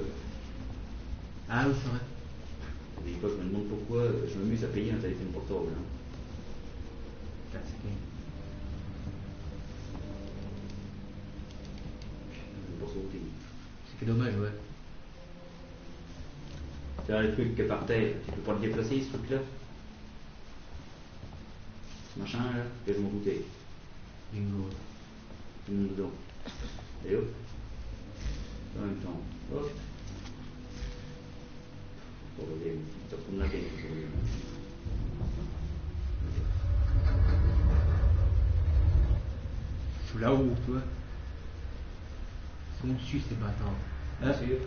Ah oui, c'est vrai. Des fois, je me demande pourquoi je m'amuse à payer un téléphone portable. Hein. Putain, c'est gay. Pour sauter. C'est dommage, ouais. C'est les trucs que par terre, tu peux pas le déplacer, ce truc-là. Ce machin-là, que je m'en doutais. Bingo. Tout le monde dedans. Et hop. En même temps. Hop. Pour regarder, ça tourne la tête aujourd'hui. Je suis là-haut, tu vois. Ils sont au-dessus, ces bâtards. Ah, sûr.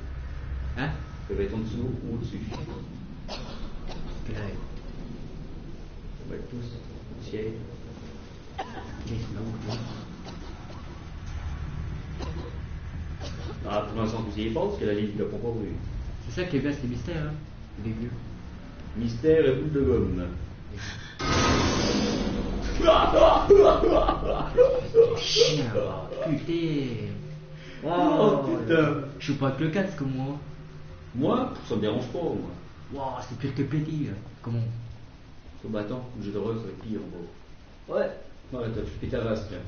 Hein? Ça va être en dessous ou au-dessus. Quelle règle? On va être tous au ciel. Ils sont là-haut, tu vois. Ah, pour l'instant, vous y êtes pas, parce que la ligne ne l'a pas voulu. C'est ça qui est bien, c'est les mystères, hein. Les vieux. Mystère et boule de gomme. Chien, putain. Oh, putain. Je suis pas avec le casque, moi. Moi, ça me dérange pas, moi. Waouh, c'est pire que Petit, là. Comment? Au battant, le jeu d'horreur, ça va être pire, en gros. Ouais. Ouais, t'as fait ta race, tiens.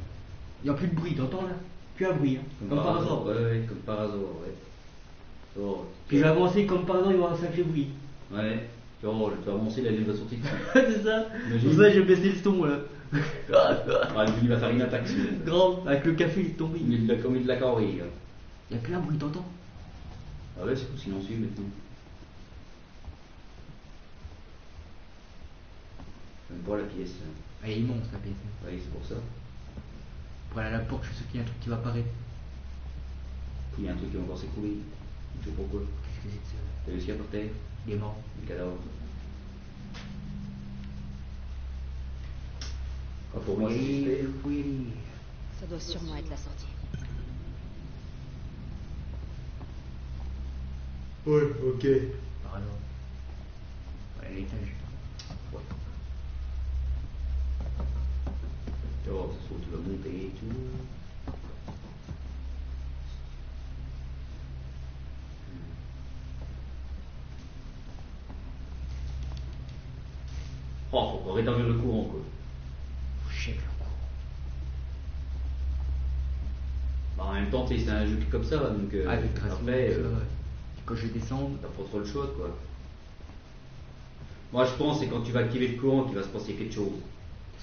Y'a plus de bruit, t'entends, là? Plus un bruit, hein. Comme par hasard. Ouais, comme par hasard, ouais. Oh, Puis je vais avancer comme par hasard, il y aura un sacré bruit. ouais. Oh, je vais avancer, la ligne va sortir. C'est ça. Imagine. Pour ça, j'ai baissé le son, là. Ah, il va faire une attaque. Grand, avec le café, il est tombé. Il l'a commis de la carrée. Y'a plus un bruit, t'entends? Ah ouais, c'est tout silencieux maintenant. J'aime pas la pièce. Elle est immense, la pièce. Oui, c'est pour ça. Pour aller à la porte, je suis sûr qu'il y a un truc qui va apparaître. Il y a un truc qui va encore s'écrouler. Je sais pas pourquoi. Qu'est-ce que c'est que ça? T'as vu ce qu'il y a par terre? Il est mort. Le cadavre. Ah, pour moi, c'est suspect. Oui. Ça doit sûrement être la sortie. Ouais, ok. Par alors. Ouais, l'étage. Ouais. Oh, ça se trouve, tu vas monter et tout. Oh, faut rétablir le courant, quoi. Chef, le coup. Bah, en même temps, tu sais, c'est un jeu qui est comme ça, donc Ah, de toute façon, après, quand je descends, t'as pas trop le choix, quoi. Moi, je pense que c'est quand tu vas activer le courant qu'il va se passer quelque chose.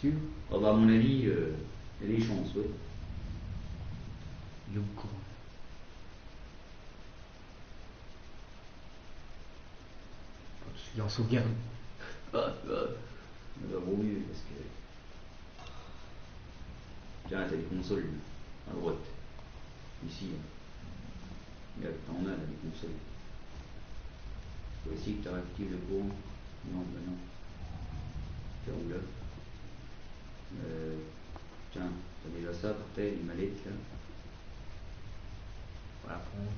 sûr, Ah bah, à mon avis, il y a des chances, oui. il est au courant. Il est en sauvegarde. Ça vaut mieux, parce que... Tiens, t'as des consoles, à droite. Ici, là. Regarde, t'en as, là, des consoles. Faut essayer que tu réactives le courant. Non, ben non. Tiens, où là tiens, t'as déjà ça par terre, une mallette, là. Faut la prendre.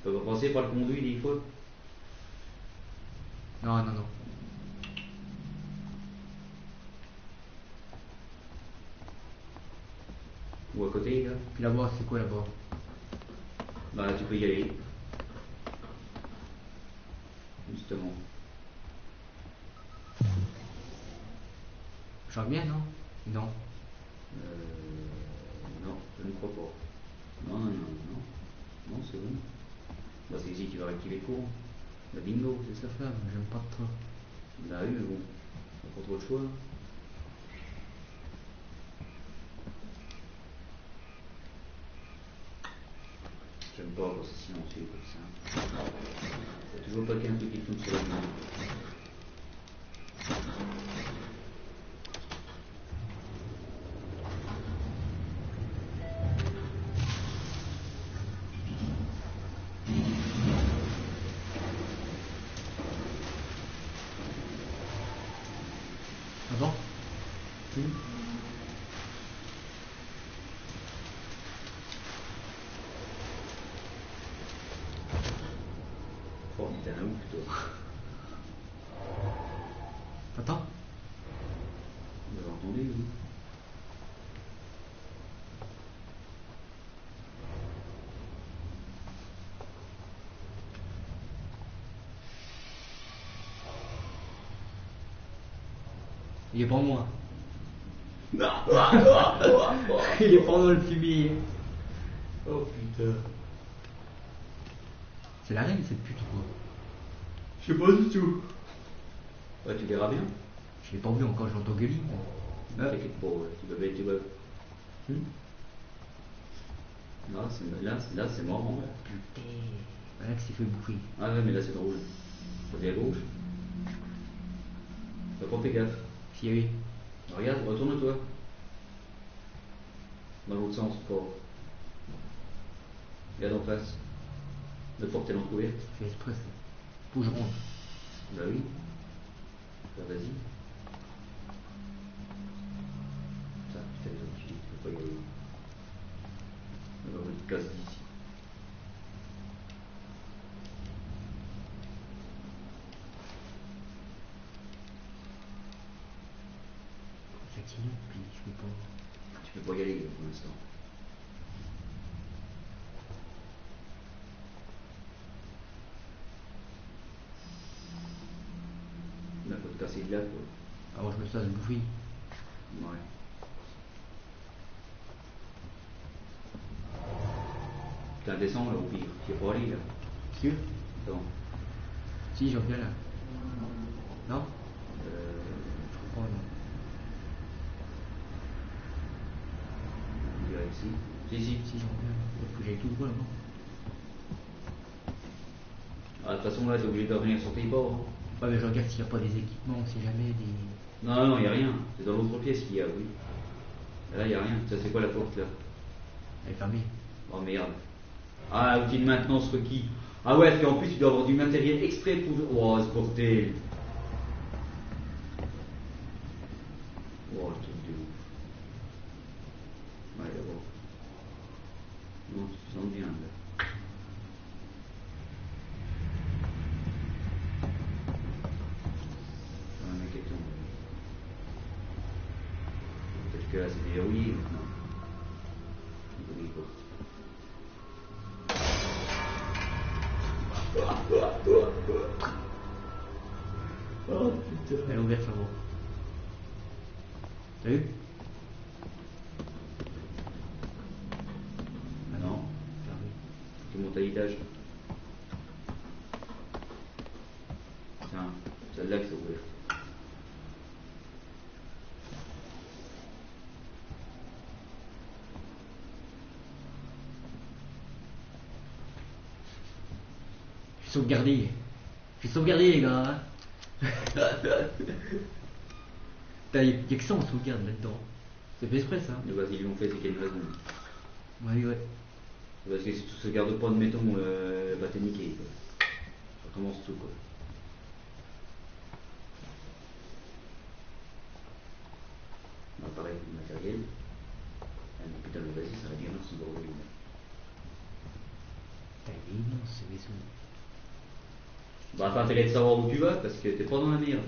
Tu peux pas passer par le conduit des fois? Non, non, non. Ou à côté, là? Puis là-bas, c'est quoi là-bas? Bah, tu peux y aller. Justement. Je reviens, non? Non. Non, je ne crois pas. Non, non, non, non. Non, c'est bon. Bah, c'est ici qu'il va réactiver le courant. La bingo, c'est ça? Ça, j'aime pas trop. Bah oui, mais bon. T'as pas trop de choix. J'aime pas quand c'est silencieux comme ça. Faut toujours pas qu'il y ait un truc qui tombe sur la main. Ah bon? Oh, mais t'es un ouf, toi. Attends. Vous avez entendu, vous? Il est pas moi. Il est pas dans le fumier. Oh putain. C'est la reine, cette pute, quoi. Je sais pas du tout. Ouais, tu verras bien. Je l'ai pas vu encore, j'entends gueuler. T'inquiète pas, ouais. Tu vas. Là, c'est marrant. Ouais. Putain. Voilà que c'est fait bouffer. Ah ouais, mais là, c'est drôle. Faut aller à gauche. Faut pas faire gaffe. Si, oui. Regarde, retourne-toi. Dans l'autre sens, pas. Regarde en face. La porte est entrouverte. Je fais exprès, ça. Faut que je rentre. Bah oui. Bah vas-y. Ça, putain, les enculés, tu peux pas y aller. Alors, on te casse d'ici. J'active, puis je peux pas. Tu peux pas y aller pour l'instant. Il faut te casser de là, quoi. Alors je me fasse bouffer. Ouais. Putain, descends là au pire. Tu vas pas aller là. Sûr? Attends. Si, j'en viens là. Non? Euh... Oh non. On dirait ici. Si. Si, j'en viens. Faut que j'aille tout droit là-bas. Ah, de toute façon là, t'es obligé de revenir sur tes bords. Hein. Ouais, mais je regarde s'il n'y a pas des équipements, on sait jamais des. Non, non, il n'y a rien. C'est dans l'autre pièce qu'il y a, oui. Et là, il n'y a rien. Ça, c'est quoi la porte là? Elle est fermée. Oh merde. Ah, outil de maintenance requis. Ah ouais, puis en plus, tu dois avoir du matériel exprès pour. Oh, ce bordel. Oh, le truc de ouf. Ouais, d'abord. Non, tu te sens bien là. Un mec est tombé. Peut-être que là, c'est déverrouillé maintenant. On peut Oh putain. Elle est ouverte là-bas. T'as vu? Ah non, Fermé. tu montes à l'étage. Tiens, celle-là qui s'est ouverte. Je suis sauvegardé. Je suis sauvegardé, les gars. Hein. Putain, y'a que ça, on sauvegarde là-dedans. C'est fait exprès, ça. Mais vas-y, ils l'ont fait, c'est qu'il y a une raison. Ouais, ouais. Parce que si tu ne gardes pas, admettons, bah t'es niqué, quoi. Ça recommence tout, quoi. Bah, pareil. avec du matériel. Elle me dit putain, mais vas-y, ça va bien ce bordel. Putain, il est immense ce vaisseau. Bah attends, t'as l'air de savoir où tu vas parce que t'es pas dans la merde.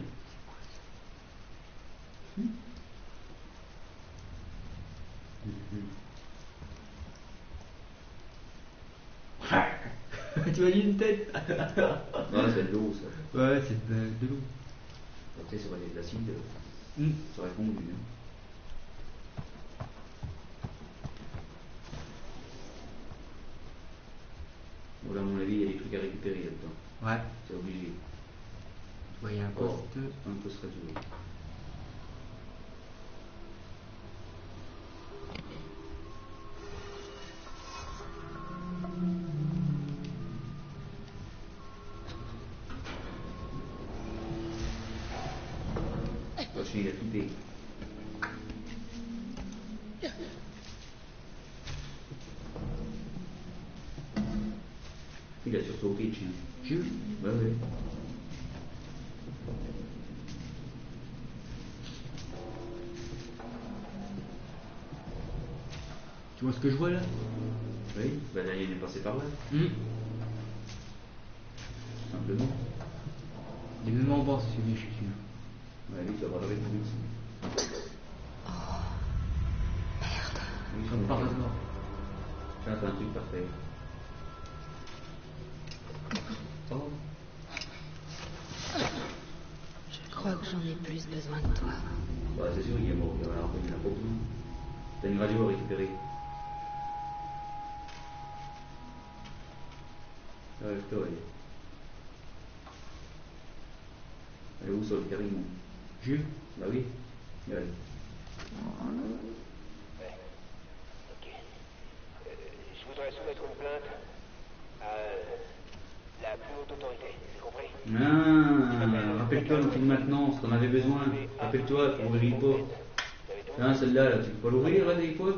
Tu m'as dit une tête. Ouais, c'est de l'eau ça. Ouais, c'est de l'eau. Tu sais, ça aurait été de l'acide, Hmm. ça aurait fondu. Hein. Bon, là, à mon avis, il y a des trucs à récupérer là-dedans. Ouais. C'est obligé. Ouais, il y a un Oh, poste. un poste radio. Le chien, il a flippé. Il a sursauté, le chien. J'ai vu. Ouais, ouais. Tu vois ce que je vois là? Oui, bah là, il est passé par là, Hmm. simplement. Il est même en bas, c'est bien, je suis sûr. Ouais, lui, tu vas voir la réponse. Oui, Comme par hasard. tiens, t'as un truc parfait. Oh. Je crois que j'en ai plus besoin que toi. Bah, c'est sûr, il est mort. Il y a un peu, il n'a pas besoin. T'as une radio à récupérer. Ouais, je te vois. Elle est où sur le carrément? J'ai vu. Bah oui. Ouais. Ok. Je voudrais soumettre une plainte à la plus haute autorité, c'est compris? Ah, rappelle-toi l'outil de maintenance, t'en avais besoin. Rappelle-toi pour ouvrir une porte. Tiens, celle-là, là, tu peux pas l'ouvrir, là, des fois?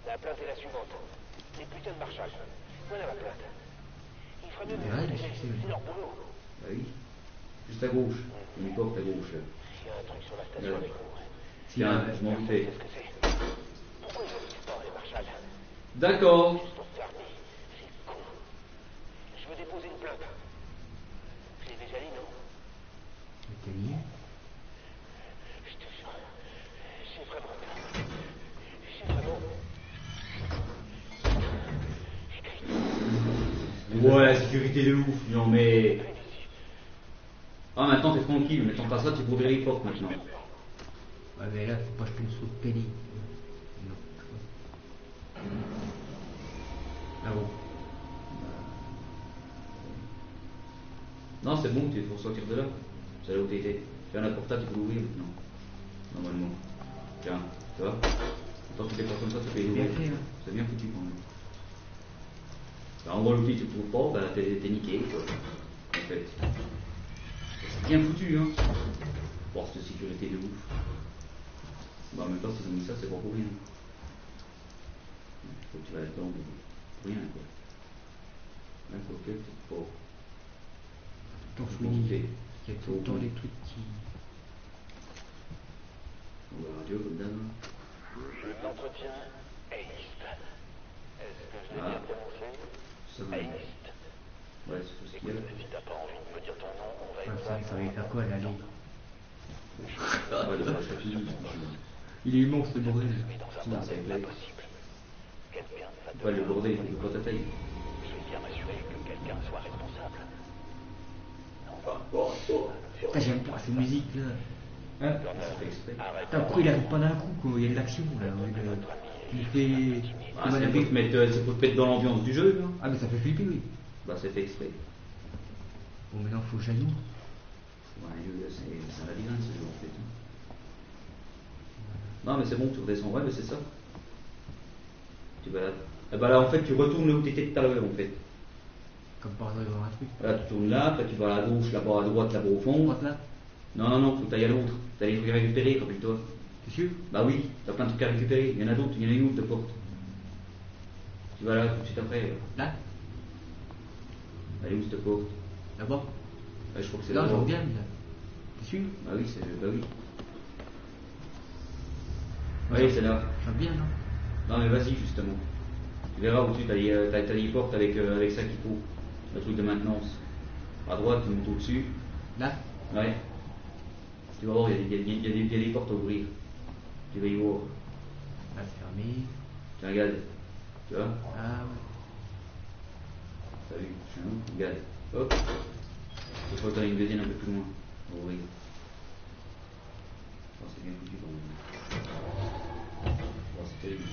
La plainte est la suivante. Les putains de Marshall. Voilà ma plainte. Il ferait mieux de Ouais, les je sais, c'est leur boulot. Bah oui. Juste à gauche. Une porte à gauche. Il y a un truc sur la station Ouais. avec vous. Tiens, je m'en fais. Qu'est-ce que c'est? Pourquoi ils ne disent pas, les Marshall? D'accord. Juste pour se faire nier. C'est con. Je veux déposer une plainte. Je l'ai déjà dit, non? Mais t'es lié. Je te jure. J'ai vraiment peur. J'ai vraiment... Ouais, la sécurité de ouf. Non, mais. Ah, maintenant, t'es tranquille. Mais t'en passes là, tu peux ouvrir les portes maintenant. Ouais, mais là, faut pas jeter une saut de penny. Non. Ah bon. Non, c'est bon, il faut sortir de là. C'est là où t'étais. Tiens, la porte, tu peux l'ouvrir maintenant. Normalement. Tiens, tu vois. Tant que tu fais pas comme ça, tu peux l'ouvrir. Bien fait, hein. C'est bien foutu quand même. Bah, en gros, l'outil, tu le trouves pas, bah, t'es niqué, quoi. En fait. C'est bien foutu, hein. Force de sécurité de ouf. Bah, en même temps, s'ils ont mis ça, c'est pas pour rien. Faut que tu vas là-dedans, mais pour rien, quoi. Là, faut que tu pas. Tout le temps Faut fouillis. monter. Il y a tout le temps des trucs qui. On va la radio, comme d'hab. hein. L'entretien East. Est-ce que je l'ai Ah. bien prononcé? Ça va. East. Ouais, c'est tout ce qu'il y a. Si t'as pas envie de me dire ton nom, on va Ouais, être ça va lui faire quoi, là, lui? Ouais, le flash à fini. Il est immense, le bordel. Non, c'est pas vrai. possible. Quelqu'un va te... Ouais, le bordel, il faut pas ta taille. Je vais bien m'assurer que quelqu'un soit responsable. Putain, j'aime pas ces musiques là. Hein? C'est fait exprès. Putain, pourquoi il arrive pas d'un coup quand il y a de l'action là? Il fait. Ah, c'est pour te mettre, c'est pour te mettre dans l'ambiance du jeu, là. Ah, mais ça fait flipper, oui. Bah, c'est fait exprès. Bon, maintenant, faut que j'aille où? Ouais, c'est un labyrinthe, ce jeu, en fait. Non, mais c'est bon, tu redescends. Ouais, mais c'est ça. Tu vas là. Et bah là, en fait, tu retournes là où tu étais tout à l'heure, en fait. Comme par hasard, il va y avoir un truc. Là, tu tournes là, après tu vas à gauche, là-bas à droite, là-bas au fond. Droite là? Non, faut que tu ailles à l'autre. T'as les trucs à récupérer, rappelle-toi. T'es sûr? Bah oui, t'as plein de trucs à récupérer. Il y en a d'autres, il y en a une autre de porte. Tu vas là tout de suite après. Là? Elle est où cette porte? Là-bas? Ouais, je crois que c'est Là, je là-bas. regarde là. T'es sûr? Bah oui, c'est. Bah oui. Oui, c'est là. Ça va bien, non? Non, mais vas-y, justement. Tu verras au-dessus, t'as les portes avec ça qu'il faut. Le truc de maintenance. À droite, tu montes au-dessus. Là? Ouais. Tu vas voir, il y a des portes à ouvrir. Tu vas y voir. Là, c'est fermé. Tiens, regarde. Tu vois? Ah ouais. T'as vu? Regarde. Hop. Il faut que t'en aies une deuxième un peu plus loin. Pour ouvrir. Oh, c'est bien foutu quand même. Oh, c'est terrible.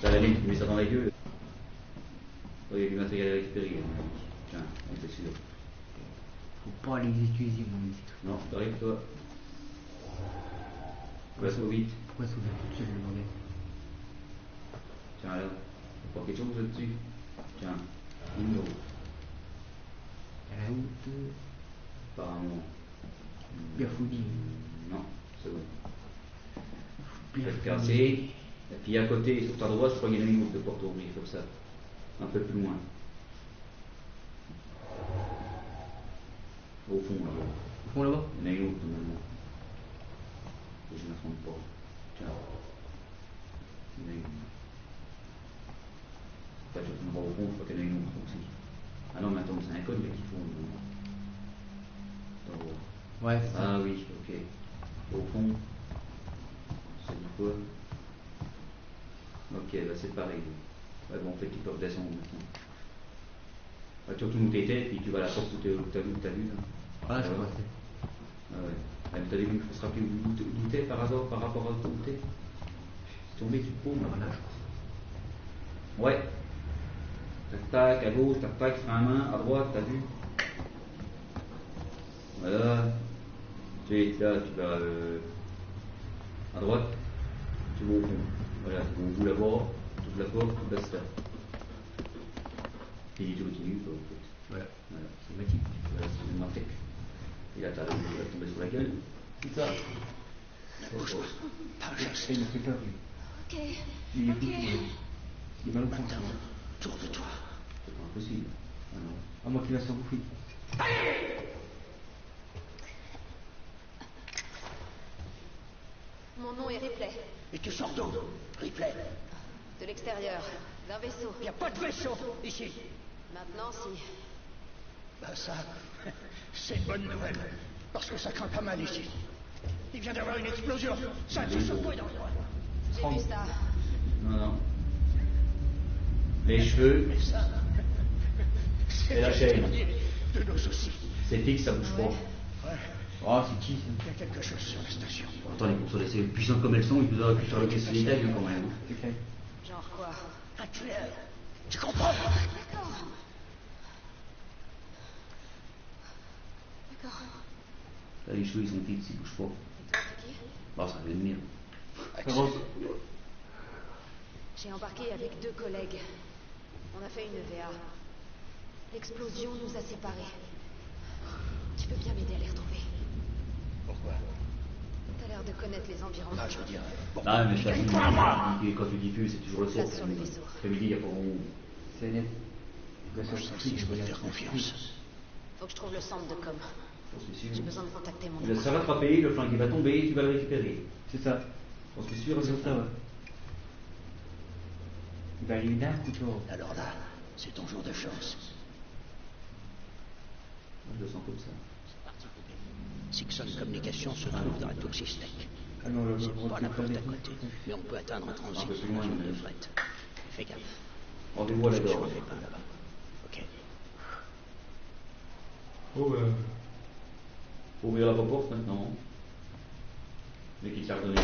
T'as la ligne, tu mets ça dans la gueule. Oh, il y a du matériel à récupérer. Tiens, on était sûr. Faut pas les utiliser, mon petit truc. Non, t'arrives toi. Va trop vite. Pourquoi ça ouvre tout seul le bordel? Tiens là. Faut pas quelque chose là-dessus. Tiens. Une autre. À la haute. Apparemment. Bien foutu. Non, c'est bon. Bien Faites foutu. casser. Et puis à côté, sur ta droite, je crois qu'il y en a une autre de porte à ouvrir comme ça. Un peu plus loin. Au fond là-bas. Au fond là-bas? Il y en a une autre normalement. Et je ne me trompe pas. Tiens. Il y en a une. Pas sûr qu'on va au fond, je crois qu'il y en a une autre aussi. Ah non, mais attends, c'est un code là qu'il faut. Attends, voir. Ouais, c'est ça. Ah oui, ok. Au fond, c'est du quoi? Ok, bah c'est pareil. Ouais, bon, en fait, ils peuvent descendre maintenant. Bah, tu retournes où t'étais, puis tu vas à la porte où t'as vu là. Ah, je Voilà. crois que c'est. Ah ouais. Ah, mais t'as vu qu'il faut se rappeler où t'es par hasard, par rapport à où t'es? C'est tombé, tu te paumes. Voilà, je crois. Ouais. Tac tac, à gauche, tac tac, frein à main, à droite, t'as vu? Voilà. Tu es là, tu vas à droite, tu vas au fond. Voilà, tu ouvres là-bas, tu ouvres la porte, tu passes là. Puis tu continues, quoi, en fait. Voilà. Voilà. C'est magique. Voilà, c'est une marque. Et là, t'arrives à tomber sur la gueule. C'est ça. C'est une fait peur, lui. Ok. Il est fou, lui. Il est mal au fond. Tour de toi. C'est pas impossible. Ah non. À moi qui va se bouffer. Mon nom est Ripley. Et tu sors d'où, Ripley? De l'extérieur, d'un vaisseau. Y a pas de vaisseau ici. Maintenant, si. Bah ça, c'est une bonne nouvelle. Parce que ça craint pas mal ici. Il vient d'avoir une explosion. Ça a tout secoué dans le coin. J'ai vu ça. Non, non. Les cheveux Mais ça, et la chaîne. de nos soucis. C'est fixe, ça bouge pas. Ouais, Oh, c'est qui ça? il y a quelque chose sur la station. Attends, les consoles assez puissantes comme elles sont, ils nous auraient pu faire le caisse des détails quand même. C'est clair. Genre quoi? Un tueur. Tu comprends? D'accord. D'accord. Là, les cheveux, ils sont fixes, ils bougent pas. Et toi, c'est qui? Bah, ça vient de venir. J'ai embarqué avec 2 collègues. On a fait une VA. L'explosion nous a séparés. Tu peux bien m'aider à les retrouver. Pourquoi? T'as l'air de connaître les environnements. Ah, je veux dire. Bon, Ah, mais ça, Pas moi. quand tu diffuses, c'est toujours le soir. Place sur le vaisseau. L'après-midi, il n'y a pas grand. C'est net. Moi, ça, si je peux te faire confiance. Faut que je trouve le centre de com. C'est sûr. J'ai besoin de contacter mon Il va se faire attraper, le flingue il va tomber, tu vas le récupérer. C'est ça. J'en suis sûr, C'est c'est ça, ouais. Il va arriver d'un coup de jour. Alors là, c'est ton jour de chance. Moi, je le sens comme ça. C'est parti. Sixon Communication se trouve dans la Toxistec. Ah non, le C'est gros pas truc la porte à comme côté, mais on peut atteindre un transit Un peu plus en loin, zone mais- de fret. Fais gaffe. Rendez-vous à la Je gorge. ne fais pas là-bas. Ok. Oh, faut ouvrir la porte maintenant. Mais qui t'a redonné.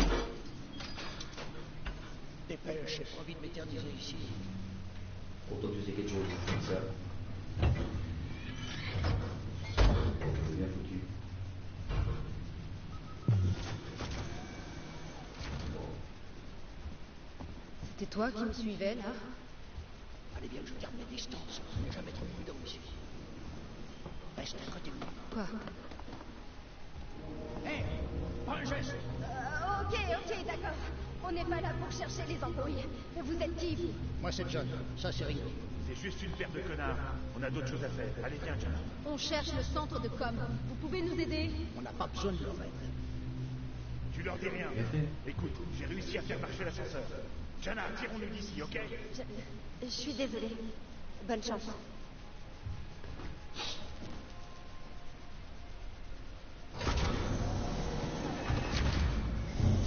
Dépêche, j'ai pas envie de m'éterniser ici. Pourtant, tu sais quelque chose, comme ça. C'est bien foutu. C'était toi qui me suivais, là? Fallait bien que je garde mes distances. On n'est jamais trop prudent ici. Reste à côté de moi. Quoi? Hé, pas un geste. Ok, d'accord. On n'est pas là pour chercher les embrouilles. Vous êtes qui, vous? Moi, c'est John. Ça, c'est Ringo. C'est juste une paire de connards. On a d'autres choses à faire. Allez, viens, John. On cherche le centre de com. Vous pouvez nous aider? On n'a pas besoin de leur aide. Tu leur dis rien. Bien fait. Écoute, j'ai réussi à faire marcher l'ascenseur. Jana, tirons-nous d'ici, ok? Je suis désolée. Bonne chance.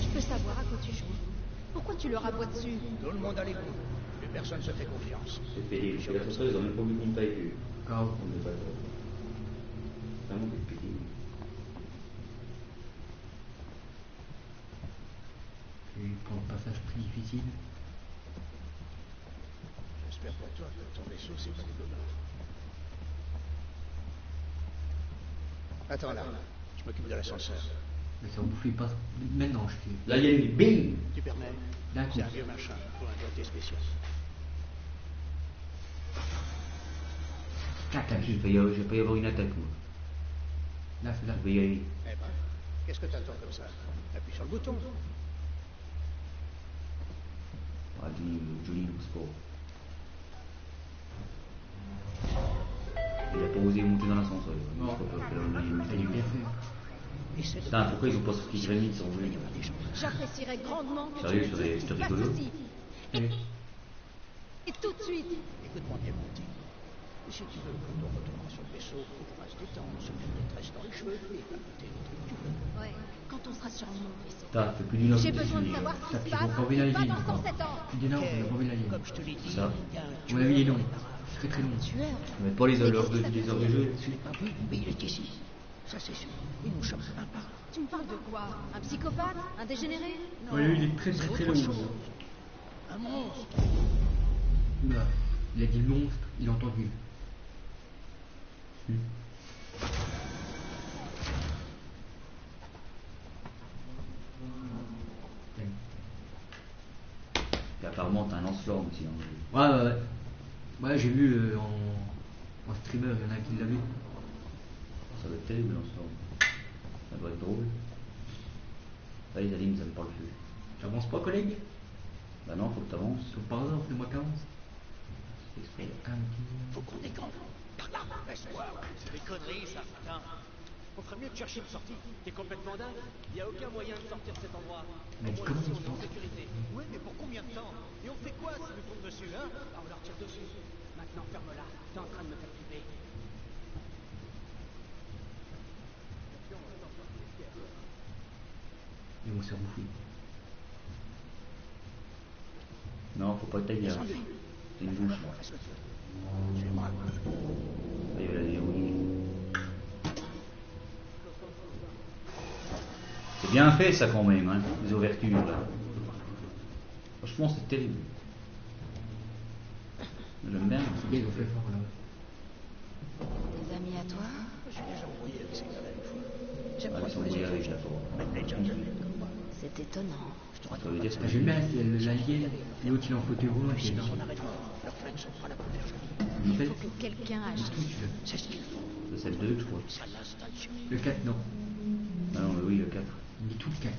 Je peux savoir à quoi tu joues. Pourquoi tu leur aboies dessus? Tout le monde a les coups. Plus personne se fait confiance. C'est pénible. Chez l'ascenseur, ils ont même pas mis de contact avec eux. Grave. On n'est pas trop. Vraiment des pénibles. Et pour un passage très difficile. J'espère pour toi que ton vaisseau c'est pas dégueulasse. Attends là, je m'occupe de l'ascenseur. Mais ça vous fait pas maintenant, je fais. Là, il y a une bing. Tu permets? D'un coup. C'est un vieux machin, pour un doigté spécial. Clac, clac. Je vais pas y avoir une attaque, moi. Là, c'est là. Je vais y aller. Eh ben, qu'est-ce que t'attends comme ça? Appuie sur le bouton. Ah, joli look sport. Il a pas osé monter dans l'ascenseur. Il a pas peur que Ça lui bien fait. Putain, pourquoi ils ont pas sorti Grémy sans jouer? J'apprécierais grandement que Sérieux, tu me c'était dises ce qui se passe rigolo. ici. Et tout de suite. Écoute-moi bien, mon petit. Si tu veux, quand on retournera sur le vaisseau, il faudra se détendre, se mettre des tresses dans les cheveux et écouter les trucs que tu veux. Ouais, quand on sera sur mon vaisseau. Putain, fait plus d'une heure J'ai que besoin de je suis. savoir ce Ça, qui se puis ils passe. vont crever la Pas ligne. dans 107 ans. Tu dis non, on va crever la ligne. Comme je te l'ai dit, Ça. il y a un À mon avis, il est long. Un Très très long. tueur. Mais pas les heures de jeu dessus. un peu, mais il est ici. Ça, c'est sûr. Il nous chope un par un. Tu me parles de quoi? Un psychopathe? Un dégénéré? Non, Ouais, lui, il est très très très autre long. chose. Un monstre. Oula. Il a dit le monstre, il a entendu. Et apparemment, t'as un lance-flamme aussi dans le jeu. Ouais. Ouais, j'ai vu en streamer, il y en a qui l'a vu. Ça doit être terrible, lance-flamme. Ça doit être drôle. Là, les aliens, ils aiment pas le feu. J'avance pas, collègue? Bah non, faut que t'avances. Sauf par hasard, fais-moi qu'avance. C'est exprès. Faut qu'on décampe. Par là, laisse-moi. C'est des conneries, ça, putain. On ferait mieux de chercher une sortie. T'es complètement dingue. Il n'y a aucun moyen de sortir de cet endroit. Mais Au moins comment ici, ils on est en sortent? sécurité. Ouais, mais pour combien de temps? Et on fait quoi s'ils nous tombent dessus, hein? Bah, on leur tire dessus. Maintenant, ferme-la. T'es en train de me faire flipper. Ils vont se faire bouffer. Non, faut pas que t'ailles là. C'est une bouche. Suis-moi. Là, il va la dérouiller. C'est bien fait ça quand même, hein, les ouvertures là. Franchement, c'est terrible. J'aime bien. C'est bien, ils ont fait fort là. Des amis à toi? J'ai déjà embrouillé avec ces gars-là une fois. J'aime Ah, pas ils sont trop les brouillés avec étranges. la forme. Même les gens comme moi. C'est étonnant. Je te Ça veut raconte dire pas que Ah, j'aime bien, c'est l'alien, l'autre il est en fauteuil roulant, Si c'est on énorme. arrête pas, leurs flingues sont pas la conversion. Il Il fait faut que quelqu'un agisse. C'est ce qu'il faut. C'est le 2, je crois. Ça l'instinction. Le 4, non. Ah non, mais oui, le 4. Il dit tout le 4.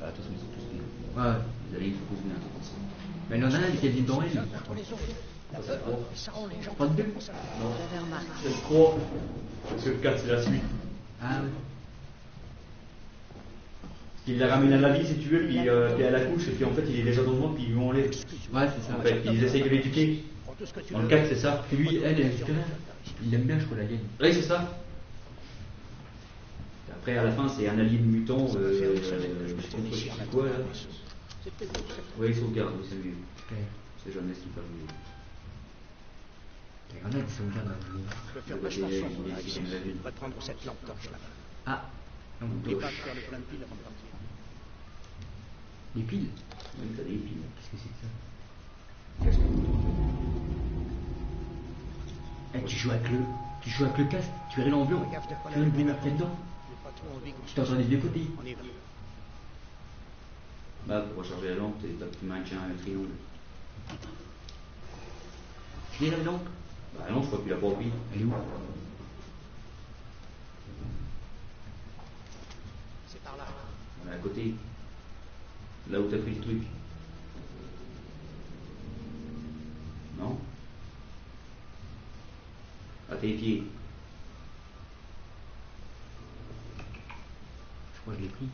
Bah, de toute façon, ils sont tous bien. Ouais. Les aliens, ils sont tous bien. Mais il y en a un qui a dit dans elle. Contre les autres. La peur, ça rend les gens Pas de deux. J'avais remarqué. C'est le 3. Parce que le 4, c'est la suite. Ah ouais. Il la ramène à la vie, si tu veux, puis à la couche, et puis en fait, il est déjà dans le monde, puis il lui enlève. Ouais, c'est ça. En fait, ils essayent de l'éduquer. Prends tout ce que tu Dans le veux. 4, c'est ça. Et lui, elle est différente. Il aime bien, je crois, l'alien. Oui, c'est ça. Après, à la fin, c'est un alien mutant, je sais pas quoi, là. Oui, il sauvegarde, oui, c'est mieux. Ok. C'est jamais super mieux. Il y en a qui sont bien dans le jeu. Je peux faire vachement fort là, ici. On va prendre cette lampe torche là. Ah. Non, N'oublie pas de faire le plein de piles avant de partir. les piles. Oui, t'as des piles. Qu'est-ce que c'est que ça? Eh, tu joues avec le casque, tu verrais l'ambiance. Tu veux une boummeur qu'il y a dedans. J'ai pas trop envie qu'on Je t'entends des côtés. On y va. Là, pour recharger la lampe, tu maintiens un triangle. Tu es la lampe? Bah non, je crois que tu l'as pas pris. Elle est où? C'est par là. À côté. Là où t'as pris le truc. Non? À tes pieds. Je crois que je l'ai pris.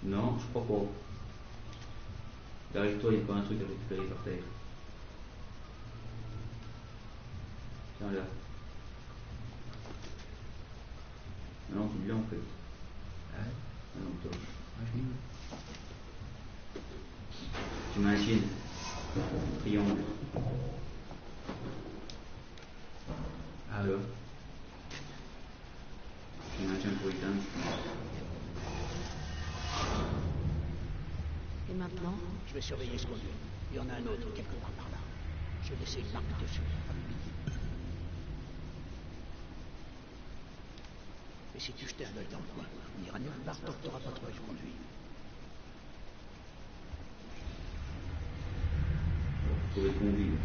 Non, je crois pas. Derrière toi, il y a pas un truc à récupérer par terre. Tiens là. Ah non, tu l'as en fait. Ah, Ah non, toi. je l'ai vu. Tu maintiens. Triangle. Ah, Là. Tu maintiens pour éteindre. Et maintenant? Je vais surveiller ce conduit. Il y en a un autre quelque part par là. Je vais laisser une marque dessus. Et si tu jetais un œil dans le coin, on ira nulle part tant que tu n'auras pas trouvé le conduit. Pour les conduire.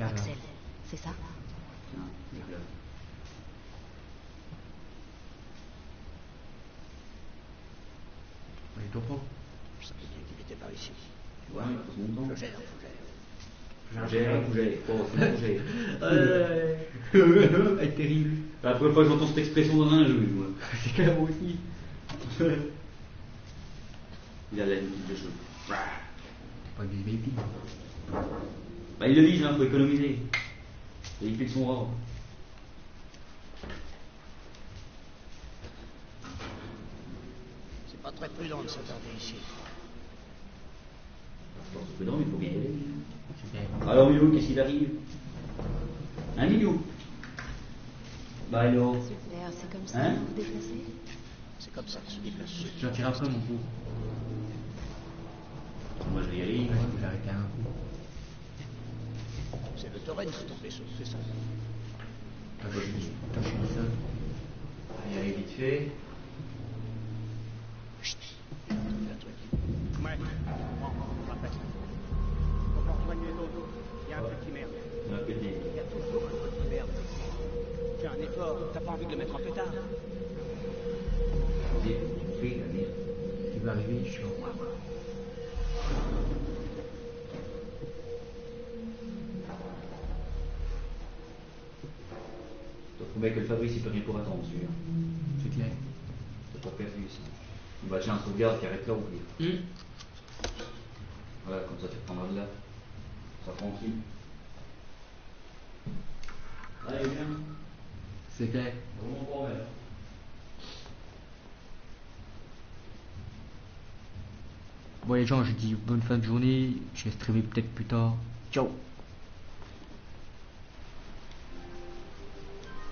Axel, c'est ça? Non, il est là. Il comprend. Je savais bien qu'il était par ici. Tu vois, il passe mon temps. Je gère. Fougère. Oh, c'est une fougère. Elle est terrible. La première fois que j'entends cette expression dans un jeu, moi. C'est clair, moi aussi. Il a la limite de jeu. Pas des véhicules. Bah, ils le disent, hein, faut économiser. Les véhicules sont rares. C'est pas très prudent de s'attarder ici. C'est prudent, mais il faut bien y aller. Super. Alors, Milou, qu'est-ce qu'il arrive? Un Milou? Bah alors. Super, c'est comme ça Hein? que vous vous déplacez? C'est comme ça que se déplace. J'en tire après, mon pauvre. Moi, je vais y aller. Ouais, vous l'arrêtez à un coup. C'est le Torrens, ton vaisseau, c'est ça. Toi, je suis seul. Allez, allez, vite fait. Chut. Il y a un truc. Ouais. Bon, on rappelle. Comporte-toi de les autres. Il y a un petit merde. On a pété. Il y a toujours un petit merde. Fais un effort. T'as pas envie de le mettre en pétard. Vas-y, tu fais, la merde. Ce qui va arriver, je suis en roi. Le mec que le Fabrice, il peut rien pour attendre, celui-là. C'est clair. C'est pas perdu, ça. On va déjà un sauvegarde qui arrête là au pire. Voilà, comme ça tu reprendras de là. Ça tranquille. Allez, viens. C'est clair. Vraiment pas mal. Bon les gens, je dis bonne fin de journée, je vais streamer peut-être plus tard. Ciao.